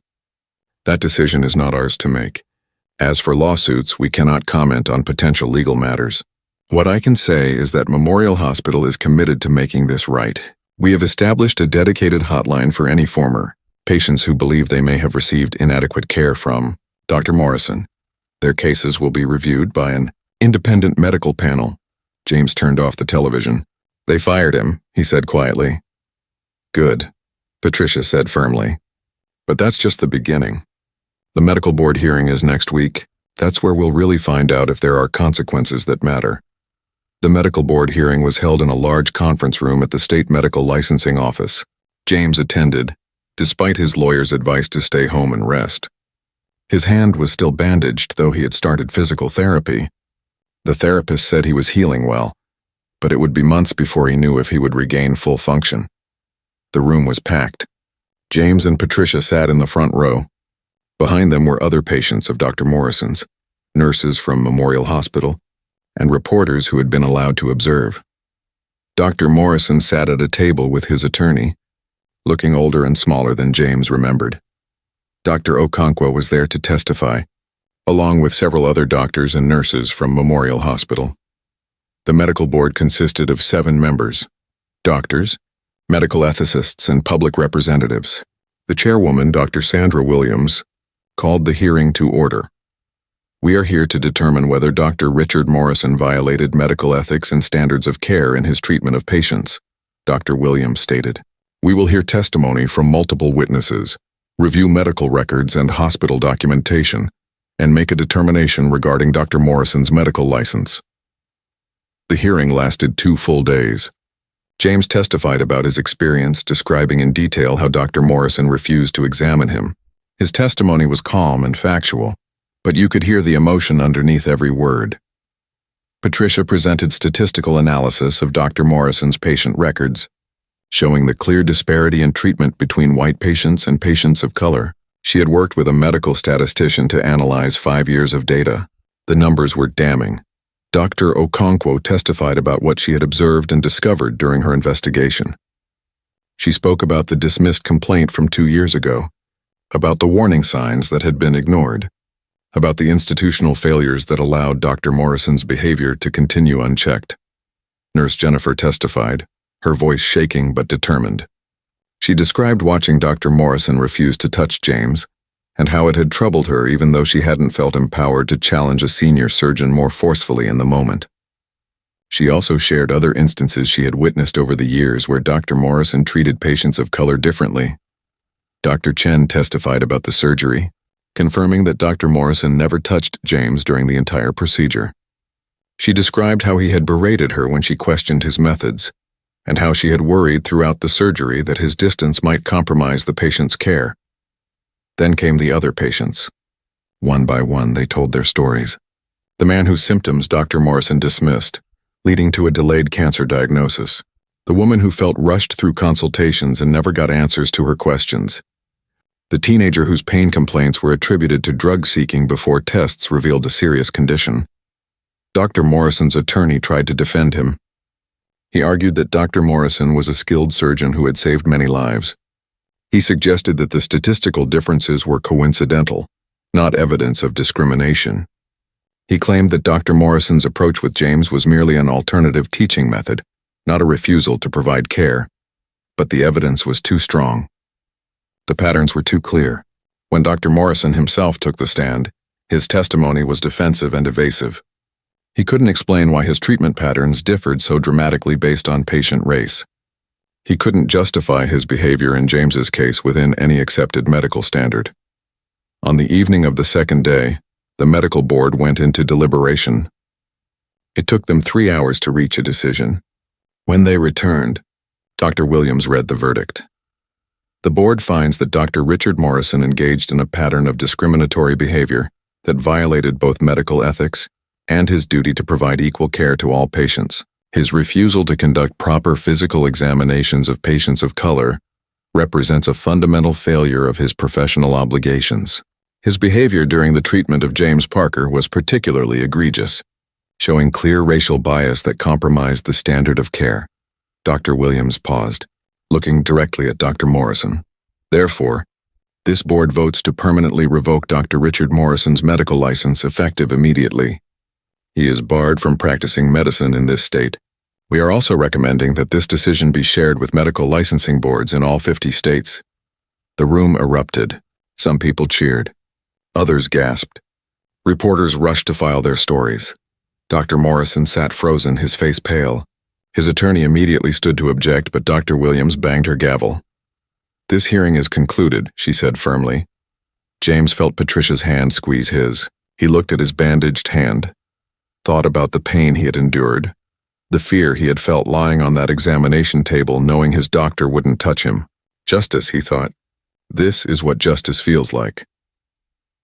Speaker 1: That decision is not ours to make. As for lawsuits, we cannot comment on potential legal matters. What I can say is that Memorial Hospital is committed to making this right. We have established a dedicated hotline for any former patients who believe they may have received inadequate care from Dr. Morrison. Their cases will be reviewed by an independent medical panel. James turned off the television. They fired him, he said quietly. Good, Patricia said firmly. But that's just the beginning. The medical board hearing is next week. That's where we'll really find out if there are consequences that matter. The medical board hearing was held in a large conference room at the state medical licensing office. James attended, despite his lawyer's advice to stay home and rest. His hand was still bandaged, though he had started physical therapy. The therapist said he was healing well, but it would be months before he knew if he would regain full function. The room was packed. James and Patricia sat in the front row. Behind them were other patients of Dr. Morrison's, nurses from Memorial Hospital, and reporters who had been allowed to observe. Dr. Morrison sat at a table with his attorney, looking older and smaller than James remembered. Dr. Okonkwo was there to testify, along with several other doctors and nurses from Memorial Hospital. The medical board consisted of 7 members: doctors, medical ethicists, and public representatives. The chairwoman, Dr. Sandra Williams, called the hearing to order. "We are here to determine whether Dr. Richard Morrison violated medical ethics and standards of care in his treatment of patients," Dr. Williams stated. "We will hear testimony from multiple witnesses, review medical records and hospital documentation, and make a determination regarding Dr. Morrison's medical license." The hearing lasted 2 full days. James testified about his experience, describing in detail how Dr. Morrison refused to examine him. His testimony was calm and factual, but you could hear the emotion underneath every word. Patricia presented statistical analysis of Dr. Morrison's patient records, showing the clear disparity in treatment between white patients and patients of color. She had worked with a medical statistician to analyze 5 years of data. The numbers were damning. Dr. Okonkwo testified about what she had observed and discovered during her investigation. She spoke about the dismissed complaint from 2 years ago, about the warning signs that had been ignored, about the institutional failures that allowed Dr. Morrison's behavior to continue unchecked. Nurse Jennifer testified, her voice shaking but determined. She described watching Dr. Morrison refuse to touch James, and how it had troubled her even though she hadn't felt empowered to challenge a senior surgeon more forcefully in the moment. She also shared other instances she had witnessed over the years where Dr. Morrison treated patients of color differently. Dr. Chen testified about the surgery, confirming that Dr. Morrison never touched James during the entire procedure. She described how he had berated her when she questioned his methods, and how she had worried throughout the surgery that his distance might compromise the patient's care. Then came the other patients. One by one, they told their stories. The man whose symptoms Dr. Morrison dismissed, leading to a delayed cancer diagnosis. The woman who felt rushed through consultations and never got answers to her questions. The teenager whose pain complaints were attributed to drug seeking before tests revealed a serious condition. Dr. Morrison's attorney tried to defend him. He argued that Dr. Morrison was a skilled surgeon who had saved many lives. He suggested that the statistical differences were coincidental, not evidence of discrimination. He claimed that Dr. Morrison's approach with James was merely an alternative teaching method, not a refusal to provide care. But the evidence was too strong. The patterns were too clear. When Dr. Morrison himself took the stand, his testimony was defensive and evasive. He couldn't explain why his treatment patterns differed so dramatically based on patient race. He couldn't justify his behavior in James's case within any accepted medical standard. On the evening of the second day, the medical board went into deliberation. It took them 3 hours to reach a decision. When they returned, Dr. Williams read the verdict. The board finds that Dr. Richard Morrison engaged in a pattern of discriminatory behavior that violated both medical ethics and his duty to provide equal care to all patients. His refusal to conduct proper physical examinations of patients of color represents a fundamental failure of his professional obligations. His behavior during the treatment of James Parker was particularly egregious, showing clear racial bias that compromised the standard of care. Dr. Williams paused, looking directly at Dr. Morrison. Therefore, this board votes to permanently revoke Dr. Richard Morrison's medical license effective immediately. He is barred from practicing medicine in this state. We are also recommending that this decision be shared with medical licensing boards in all 50 states. The room erupted. Some people cheered. Others gasped. Reporters rushed to file their stories. Dr. Morrison sat frozen, his face pale. His attorney immediately stood to object, but Dr. Williams banged her gavel. "This hearing is concluded," she said firmly. James felt Patricia's hand squeeze his. He looked at his bandaged hand, thought about the pain he had endured, the fear he had felt lying on that examination table knowing his doctor wouldn't touch him. Justice, he thought. This is what justice feels like.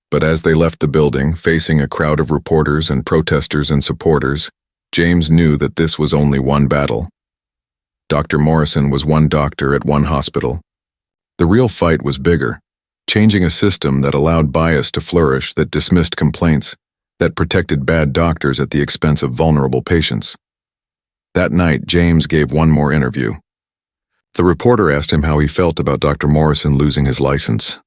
Speaker 1: But as they left the building, facing a crowd of reporters and protesters and supporters, James knew that this was only one battle. Dr. Morrison was one doctor at one hospital. The real fight was bigger, changing a system that allowed bias to flourish, that dismissed complaints, that protected bad doctors at the expense of vulnerable patients. That night, James gave one more interview. The reporter asked him how he felt about Dr. Morrison losing his license.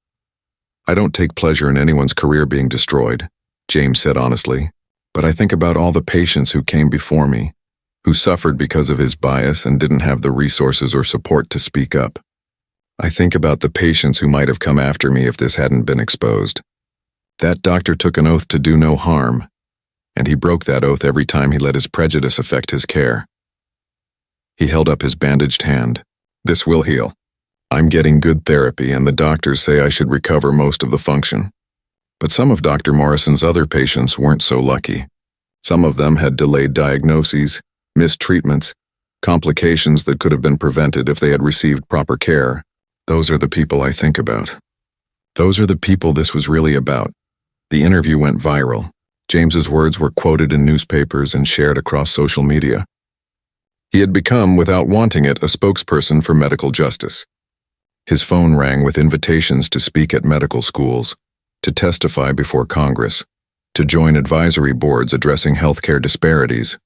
Speaker 1: "I don't take pleasure in anyone's career being destroyed," James said honestly, "but I think about all the patients who came before me, who suffered because of his bias and didn't have the resources or support to speak up. I think about the patients who might have come after me if this hadn't been exposed. That doctor took an oath to do no harm, and he broke that oath every time he let his prejudice affect his care." He held up his bandaged hand. "This will heal. I'm getting good therapy, and the doctors say I should recover most of the function. But some of Dr. Morrison's other patients weren't so lucky. Some of them had delayed diagnoses, missed treatments, complications that could have been prevented if they had received proper care. Those are the people I think about. Those are the people this was really about." The interview went viral. James's words were quoted in newspapers and shared across social media. He had become, without wanting it, a spokesperson for medical justice. His phone rang with invitations to speak at medical schools, to testify before Congress, to join advisory boards addressing healthcare disparities.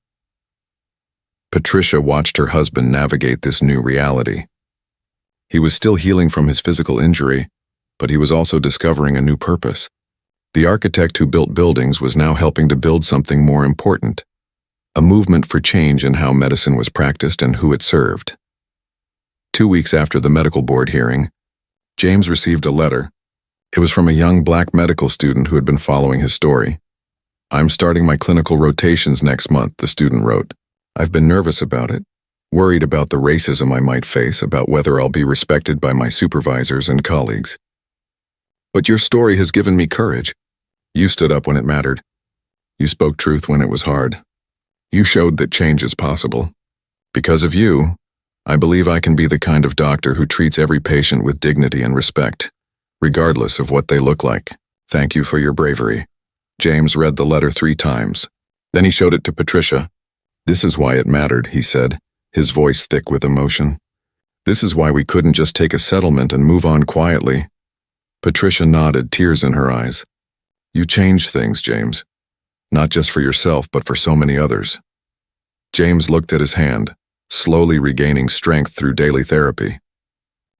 Speaker 1: Patricia watched her husband navigate this new reality. He was still healing from his physical injury, but he was also discovering a new purpose. The architect who built buildings was now helping to build something more important, a movement for change in how medicine was practiced and who it served. 2 weeks after the medical board hearing, James received a letter. It was from a young black medical student who had been following his story. "I'm starting my clinical rotations next month," the student wrote. "I've been nervous about it, worried about the racism I might face, about whether I'll be respected by my supervisors and colleagues. But your story has given me courage. You stood up when it mattered. You spoke truth when it was hard. You showed that change is possible. Because of you, I believe I can be the kind of doctor who treats every patient with dignity and respect, regardless of what they look like. Thank you for your bravery." James read the letter 3 times. Then he showed it to Patricia. "This is why it mattered," he said, his voice thick with emotion. "This is why we couldn't just take a settlement and move on quietly." Patricia nodded, tears in her eyes. "You changed things, James. Not just for yourself, but for so many others." James looked at his hand, slowly regaining strength through daily therapy.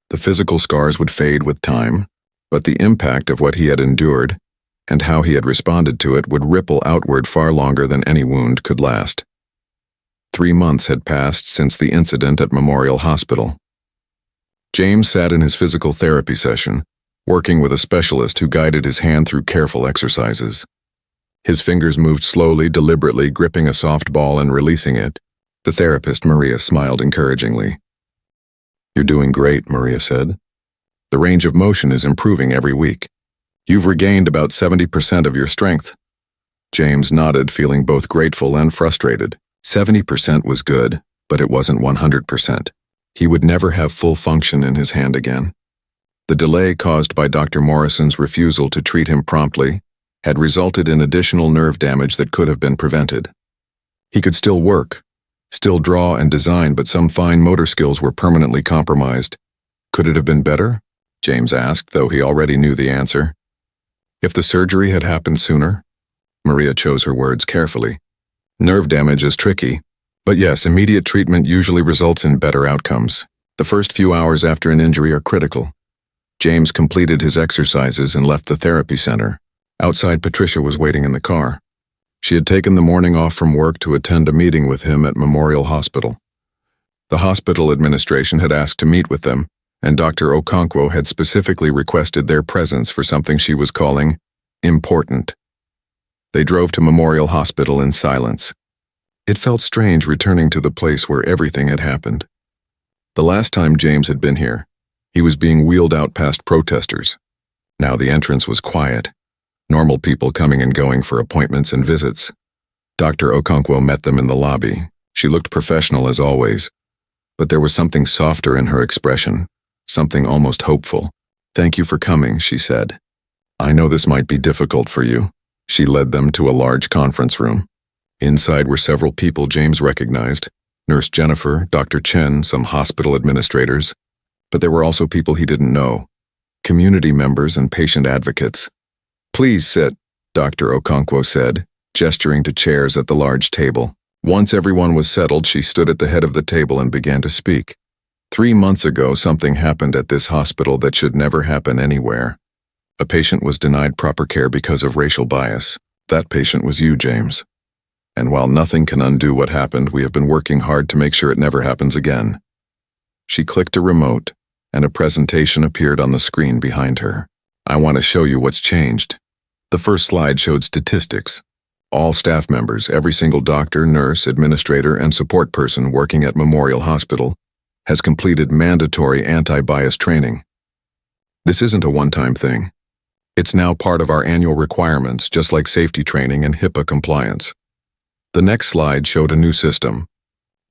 Speaker 1: The physical scars would fade with time, but the impact of what he had endured and how he had responded to it would ripple outward far longer than any wound could last. 3 months had passed since the incident at Memorial Hospital. James sat in his physical therapy session, working with a specialist who guided his hand through careful exercises. His fingers moved slowly, deliberately, gripping a soft ball and releasing it. The therapist, Maria, smiled encouragingly. "You're doing great," Maria said. "The range of motion is improving every week. You've regained about 70% of your strength." James nodded, feeling both grateful and frustrated. 70% was good, but it wasn't 100%. He would never have full function in his hand again. The delay caused by Dr. Morrison's refusal to treat him promptly had resulted in additional nerve damage that could have been prevented. He could still work, still draw and design, but some fine motor skills were permanently compromised. Could it have been better? James asked, though he already knew the answer. If the surgery had happened sooner? Maria chose her words carefully. Nerve damage is tricky, but yes, immediate treatment usually results in better outcomes. The first few hours after an injury are critical. James completed his exercises and left the therapy center. Outside, Patricia was waiting in the car. She had taken the morning off from work to attend a meeting with him at Memorial Hospital. The hospital administration had asked to meet with them, and Dr. Okonkwo had specifically requested their presence for something she was calling important. They drove to Memorial Hospital in silence. It felt strange returning to the place where everything had happened. The last time James had been here, he was being wheeled out past protesters. Now the entrance was quiet. Normal people coming and going for appointments and visits. Dr. Okonkwo met them in the lobby. She looked professional as always, but there was something softer in her expression, something almost hopeful. "Thank you for coming," she said. "I know this might be difficult for you." She led them to a large conference room. Inside were several people James recognized, Nurse Jennifer, Dr. Chen, some hospital administrators, but there were also people he didn't know, community members and patient advocates. "Please sit," Dr. Okonkwo said, gesturing to chairs at the large table. Once everyone was settled, she stood at the head of the table and began to speak. 3 months ago, something happened at this hospital that should never happen anywhere. A patient was denied proper care because of racial bias. That patient was you, James. And while nothing can undo what happened, we have been working hard to make sure it never happens again. She clicked a remote, and a presentation appeared on the screen behind her. I want to show you what's changed. The first slide showed statistics. All staff members, every single doctor, nurse, administrator, and support person working at Memorial Hospital has completed mandatory anti-bias training. This isn't a one-time thing. It's now part of our annual requirements, just like safety training and HIPAA compliance. The next slide showed a new system.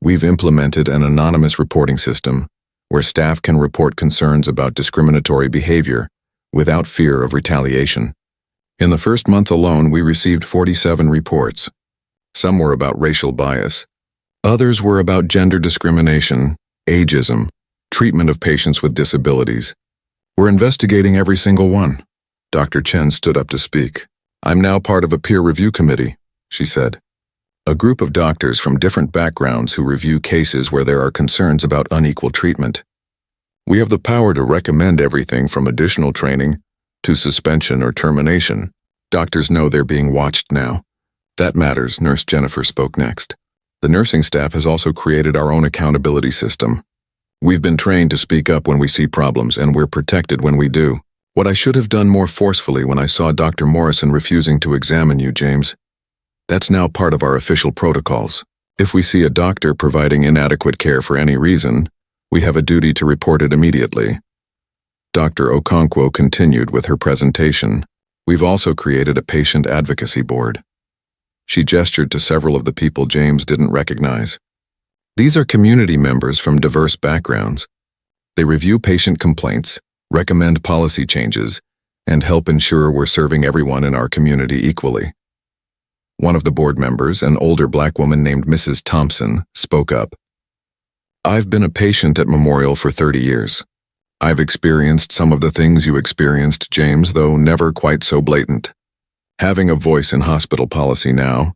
Speaker 1: We've implemented an anonymous reporting system where staff can report concerns about discriminatory behavior without fear of retaliation. In the first month alone, we received 47 reports. Some were about racial bias. Others were about gender discrimination, ageism, treatment of patients with disabilities. We're investigating every single one. Dr. Chen stood up to speak. I'm now part of a peer review committee, she said. A group of doctors from different backgrounds who review cases where there are concerns about unequal treatment. We have the power to recommend everything from additional training to suspension or termination. Doctors know they're being watched now. That matters, Nurse Jennifer spoke next. The nursing staff has also created our own accountability system. We've been trained to speak up when we see problems, and we're protected when we do. What I should have done more forcefully when I saw Dr. Morrison refusing to examine you, James. That's now part of our official protocols. If we see a doctor providing inadequate care for any reason, we have a duty to report it immediately. Dr. Okonkwo continued with her presentation. We've also created a patient advocacy board. She gestured to several of the people James didn't recognize. These are community members from diverse backgrounds. They review patient complaints, recommend policy changes, and help ensure we're serving everyone in our community equally. One of the board members, an older black woman named Mrs. Thompson, spoke up. I've been a patient at Memorial for 30 years. I've experienced some of the things you experienced, James, though never quite so blatant. Having a voice in hospital policy now,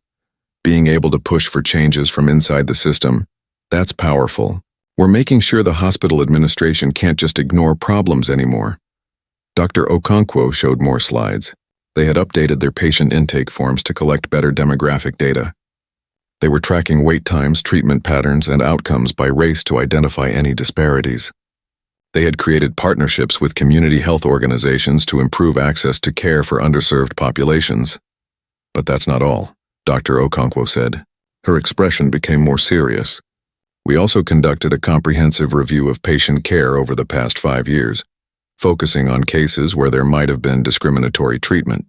Speaker 1: being able to push for changes from inside the system, that's powerful. We're making sure the hospital administration can't just ignore problems anymore. Dr. Okonkwo showed more slides. They had updated their patient intake forms to collect better demographic data. They were tracking wait times, treatment patterns, and outcomes by race to identify any disparities. They had created partnerships with community health organizations to improve access to care for underserved populations. But that's not all, Dr. Okonkwo said. Her expression became more serious. We also conducted a comprehensive review of patient care over the past 5 years, focusing on cases where there might have been discriminatory treatment.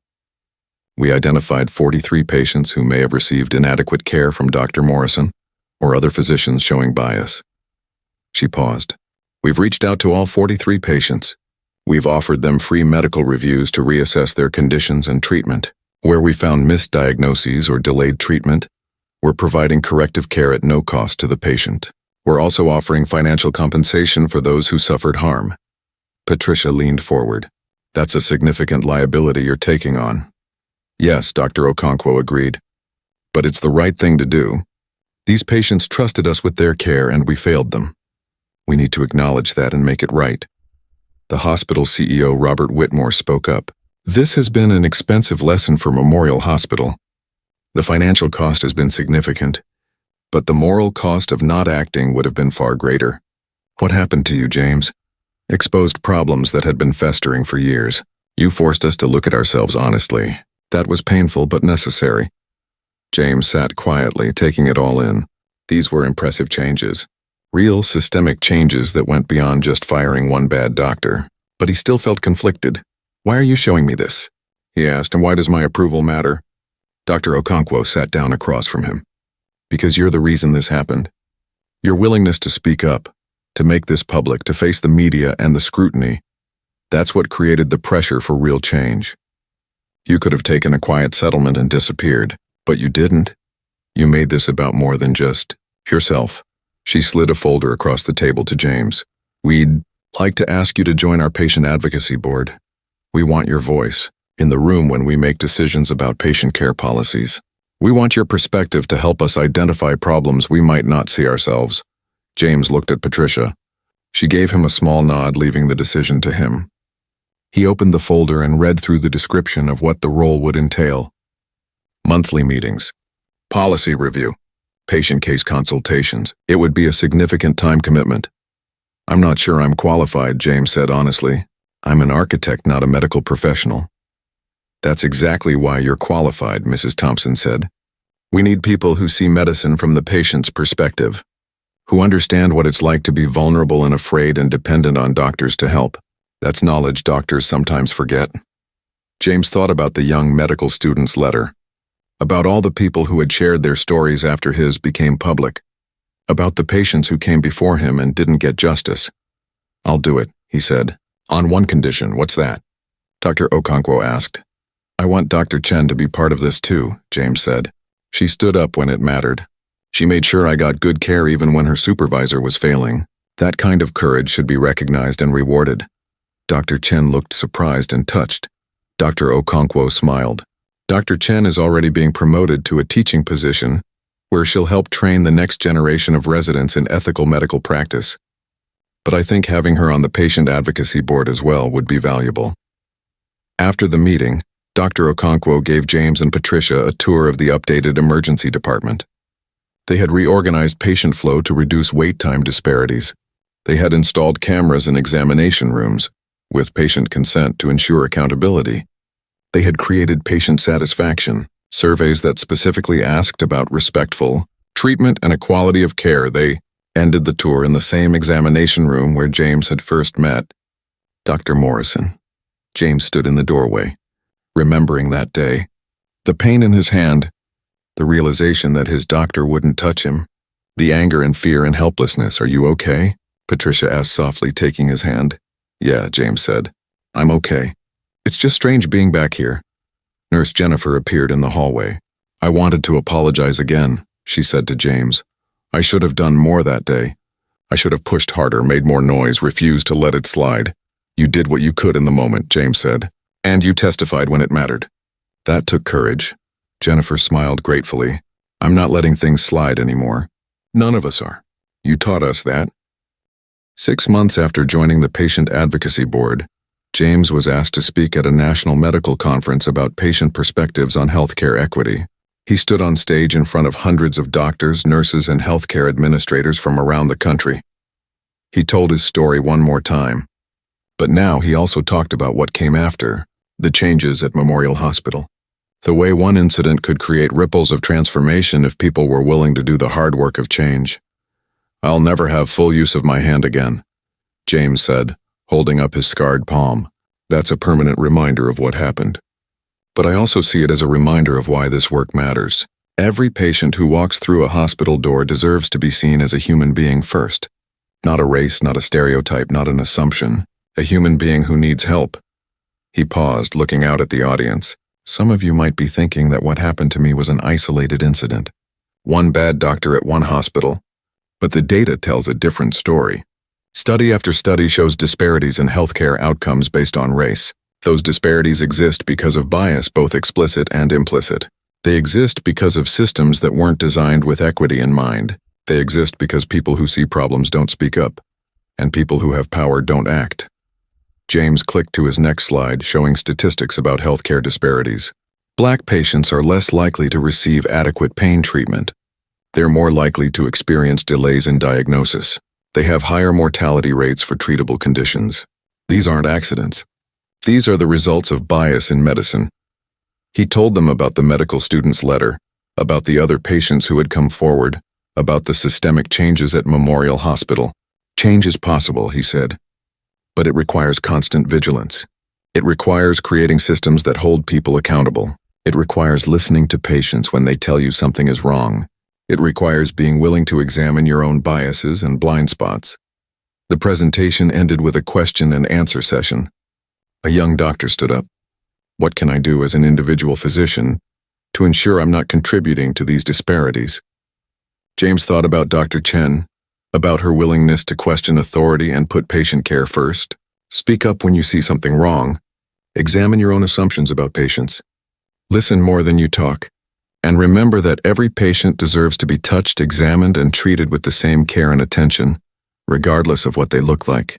Speaker 1: We identified 43 patients who may have received inadequate care from Dr. Morrison or other physicians showing bias. She paused. We've reached out to all 43 patients. We've offered them free medical reviews to reassess their conditions and treatment. Where we found misdiagnoses or delayed treatment, we're providing corrective care at no cost to the patient. We're also offering financial compensation for those who suffered harm. Patricia leaned forward. That's a significant liability you're taking on. Yes, Dr. Okonkwo agreed. But it's the right thing to do. These patients trusted us with their care and we failed them. We need to acknowledge that and make it right. The hospital CEO, Robert Whitmore, spoke up. This has been an expensive lesson for Memorial Hospital. The financial cost has been significant, but the moral cost of not acting would have been far greater. What happened to you, James? Exposed problems that had been festering for years. You forced us to look at ourselves honestly. That was painful but necessary. James sat quietly, taking it all in. These were impressive changes. Real systemic changes that went beyond just firing one bad doctor. But he still felt conflicted. Why are you showing me this? He asked, and why does my approval matter? Dr. Okonkwo sat down across from him. Because you're the reason this happened. Your willingness to speak up, to make this public, to face the media and the scrutiny, that's what created the pressure for real change. You could have taken a quiet settlement and disappeared, but you didn't. You made this about more than just yourself. She slid a folder across the table to James. We'd like to ask you to join our patient advocacy board. We want your voice in the room when we make decisions about patient care policies. We want your perspective to help us identify problems we might not see ourselves. James looked at Patricia. She gave him a small nod, leaving the decision to him. He opened the folder and read through the description of what the role would entail. Monthly meetings, policy review, patient case consultations. It would be a significant time commitment. I'm not sure I'm qualified, James said honestly. I'm an architect, not a medical professional. That's exactly why you're qualified, Mrs. Thompson said. We need people who see medicine from the patient's perspective, who understand what it's like to be vulnerable and afraid and dependent on doctors to help. That's knowledge doctors sometimes forget. James thought about the young medical student's letter, about all the people who had shared their stories after his became public, about the patients who came before him and didn't get justice. I'll do it, he said. On one condition. What's that? Dr. Okonkwo asked. I want Dr. Chen to be part of this too, James said. She stood up when it mattered. She made sure I got good care even when her supervisor was failing. That kind of courage should be recognized and rewarded. Dr. Chen looked surprised and touched. Dr. Okonkwo smiled. Dr. Chen is already being promoted to a teaching position where she'll help train the next generation of residents in ethical medical practice. But I think having her on the patient advocacy board as well would be valuable. After the meeting, Dr. Okonkwo gave James and Patricia a tour of the updated emergency department. They had reorganized patient flow to reduce wait time disparities. They had installed cameras in examination rooms, with patient consent to ensure accountability. They had created patient satisfaction, surveys that specifically asked about respectful treatment and equality of care. They ended the tour in the same examination room where James had first met Dr. Morrison. James stood in the doorway, remembering that day, the pain in his hand, the realization that his doctor wouldn't touch him, the anger and fear and helplessness. Are you okay? Patricia asked softly, taking his hand. Yeah, James said. I'm okay. It's just strange being back here. Nurse Jennifer appeared in the hallway. I wanted to apologize again, she said to James. I should have done more that day. I should have pushed harder, made more noise, refused to let it slide. You did what you could in the moment, James said. And you testified when it mattered. That took courage. Jennifer smiled gratefully. I'm not letting things slide anymore. None of us are. You taught us that. 6 months after joining the Patient Advocacy Board, James was asked to speak at a national medical conference about patient perspectives on healthcare equity. He stood on stage in front of hundreds of doctors, nurses, and healthcare administrators from around the country. He told his story one more time. But now he also talked about what came after, the changes at Memorial Hospital. The way one incident could create ripples of transformation if people were willing to do the hard work of change. I'll never have full use of my hand again, James said, holding up his scarred palm. That's a permanent reminder of what happened. But I also see it as a reminder of why this work matters. Every patient who walks through a hospital door deserves to be seen as a human being first. Not a race, not a stereotype, not an assumption. A human being who needs help. He paused, looking out at the audience. Some of you might be thinking that what happened to me was an isolated incident. One bad doctor at one hospital. But the data tells a different story. Study after study shows disparities in healthcare outcomes based on race. Those disparities exist because of bias, both explicit and implicit. They exist because of systems that weren't designed with equity in mind. They exist because people who see problems don't speak up, and people who have power don't act. James clicked to his next slide, showing statistics about healthcare disparities. Black patients are less likely to receive adequate pain treatment. They're more likely to experience delays in diagnosis. They have higher mortality rates for treatable conditions. These aren't accidents. These are the results of bias in medicine. He told them about the medical student's letter, about the other patients who had come forward, about the systemic changes at Memorial Hospital. Change is possible, he said. But it requires constant vigilance. It requires creating systems that hold people accountable. It requires listening to patients when they tell you something is wrong. It requires being willing to examine your own biases and blind spots. The presentation ended with a question and answer session. A young doctor stood up. What can I do as an individual physician to ensure I'm not contributing to these disparities? James thought about Dr. Chen, about her willingness to question authority and put patient care first. Speak up when you see something wrong. Examine your own assumptions about patients. Listen more than you talk. And remember that every patient deserves to be touched, examined, and treated with the same care and attention, regardless of what they look like.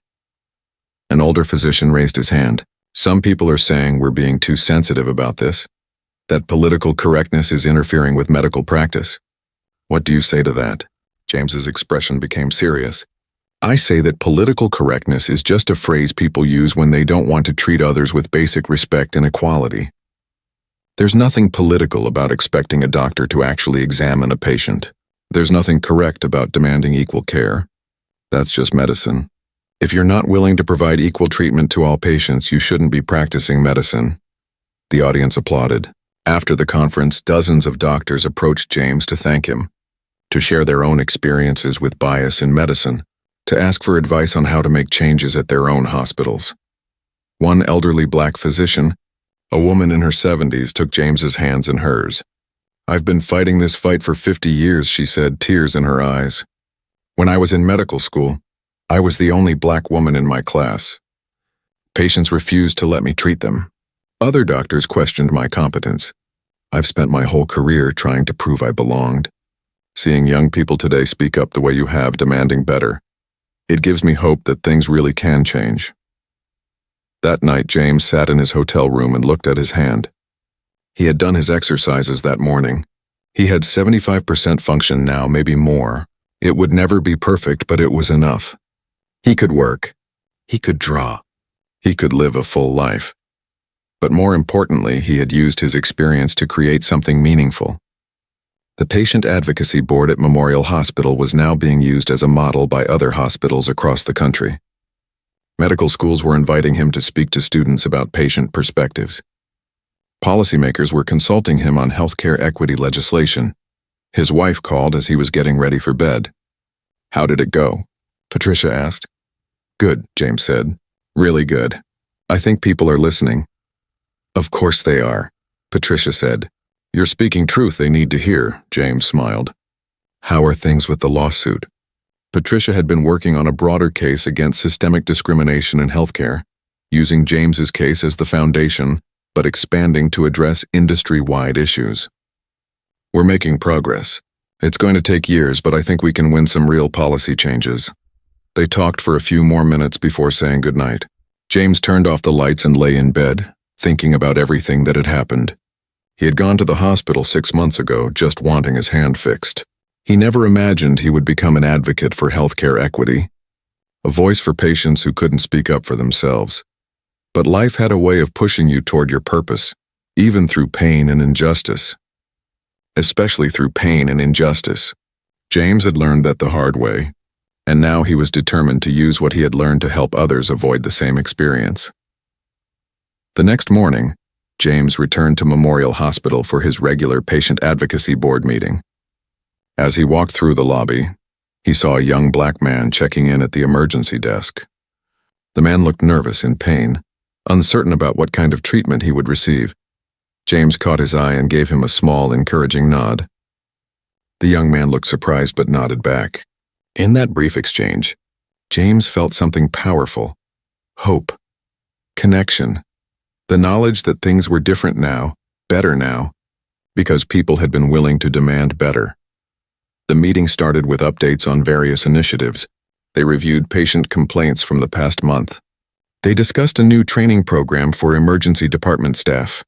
Speaker 1: An older physician raised his hand. Some people are saying we're being too sensitive about this, that political correctness is interfering with medical practice. What do you say to that? James's expression became serious. I say that political correctness is just a phrase people use when they don't want to treat others with basic respect and equality. There's nothing political about expecting a doctor to actually examine a patient. There's nothing correct about demanding equal care. That's just medicine. If you're not willing to provide equal treatment to all patients, you shouldn't be practicing medicine. The audience applauded. After the conference, dozens of doctors approached James to thank him, to share their own experiences with bias in medicine, to ask for advice on how to make changes at their own hospitals. One elderly black physician, a woman in her 70s, took James's hands in hers. I've been fighting this fight for 50 years, she said, tears in her eyes. When I was in medical school, I was the only black woman in my class. Patients refused to let me treat them. Other doctors questioned my competence. I've spent my whole career trying to prove I belonged. Seeing young people today speak up the way you have, demanding better, it gives me hope that things really can change. That night, James sat in his hotel room and looked at his hand. He had done his exercises that morning. He had 75% function now, maybe more. It would never be perfect, but it was enough. He could work. He could draw. He could live a full life. But more importantly, he had used his experience to create something meaningful. The Patient Advocacy Board at Memorial Hospital was now being used as a model by other hospitals across the country. Medical schools were inviting him to speak to students about patient perspectives. Policymakers were consulting him on healthcare equity legislation. His wife called as he was getting ready for bed. How did it go? Patricia asked. Good, James said. Really good. I think people are listening. Of course they are, Patricia said. You're speaking truth they need to hear, James smiled. How are things with the lawsuit? Patricia had been working on a broader case against systemic discrimination in healthcare, using James's case as the foundation, but expanding to address industry-wide issues. We're making progress. It's going to take years, but I think we can win some real policy changes. They talked for a few more minutes before saying goodnight. James turned off the lights and lay in bed, thinking about everything that had happened. He had gone to the hospital 6 months ago, just wanting his hand fixed. He never imagined he would become an advocate for healthcare equity, a voice for patients who couldn't speak up for themselves. But life had a way of pushing you toward your purpose, even through pain and injustice. Especially through pain and injustice. James had learned that the hard way, and now he was determined to use what he had learned to help others avoid the same experience. The next morning, James returned to Memorial Hospital for his regular Patient Advocacy Board meeting. As he walked through the lobby, he saw a young black man checking in at the emergency desk. The man looked nervous, in pain, uncertain about what kind of treatment he would receive. James caught his eye and gave him a small, encouraging nod. The young man looked surprised but nodded back. In that brief exchange, James felt something powerful. Hope. Connection. The knowledge that things were different now, better now, because people had been willing to demand better. The meeting started with updates on various initiatives. They reviewed patient complaints from the past month. They discussed a new training program for emergency department staff.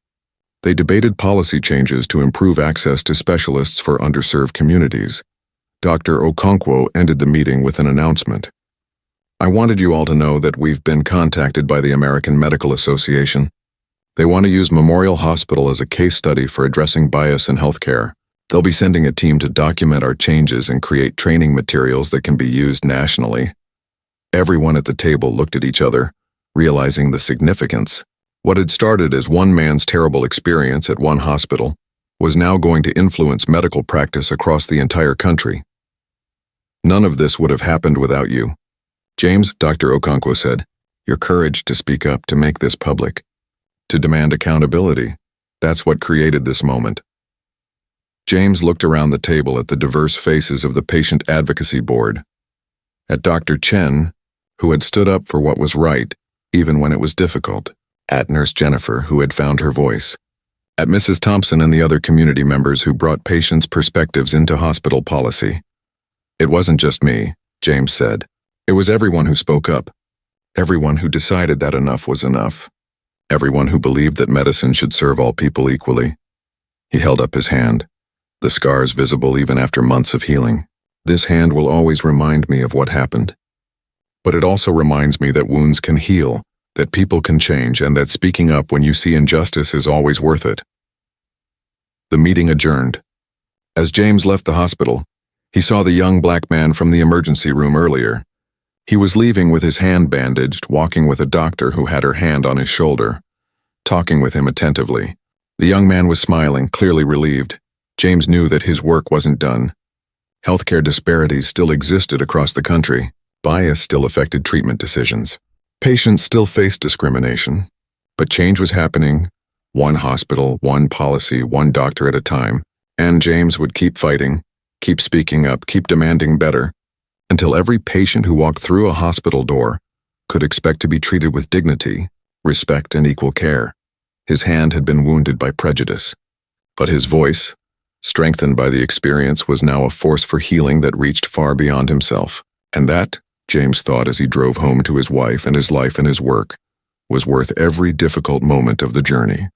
Speaker 1: They debated policy changes to improve access to specialists for underserved communities. Dr. Okonkwo ended the meeting with an announcement. I wanted you all to know that we've been contacted by the American Medical Association. They want to use Memorial Hospital as a case study for addressing bias in healthcare. They'll be sending a team to document our changes and create training materials that can be used nationally. Everyone at the table looked at each other, realizing the significance. What had started as one man's terrible experience at one hospital was now going to influence medical practice across the entire country. None of this would have happened without you. James, Dr. Okonkwo said, your courage to speak up, to make this public, to demand accountability, that's what created this moment. James looked around the table at the diverse faces of the Patient Advocacy Board, at Dr. Chen, who had stood up for what was right, even when it was difficult, at Nurse Jennifer, who had found her voice, at Mrs. Thompson and the other community members who brought patients' perspectives into hospital policy. It wasn't just me, James said. It was everyone who spoke up. Everyone who decided that enough was enough. Everyone who believed that medicine should serve all people equally. He held up his hand, the scars visible even after months of healing. This hand will always remind me of what happened. But it also reminds me that wounds can heal, that people can change, and that speaking up when you see injustice is always worth it. The meeting adjourned. As James left the hospital, he saw the young black man from the emergency room earlier. He was leaving with his hand bandaged, walking with a doctor who had her hand on his shoulder, talking with him attentively. The young man was smiling, clearly relieved. James knew that his work wasn't done. Healthcare disparities still existed across the country. Bias still affected treatment decisions. Patients still faced discrimination. But change was happening, one hospital, one policy, one doctor at a time. And James would keep fighting, keep speaking up, keep demanding better, until every patient who walked through a hospital door could expect to be treated with dignity, respect, and equal care. His hand had been wounded by prejudice, but his voice, strengthened by the experience, was now a force for healing that reached far beyond himself. And that, James thought as he drove home to his wife and his life and his work, was worth every difficult moment of the journey.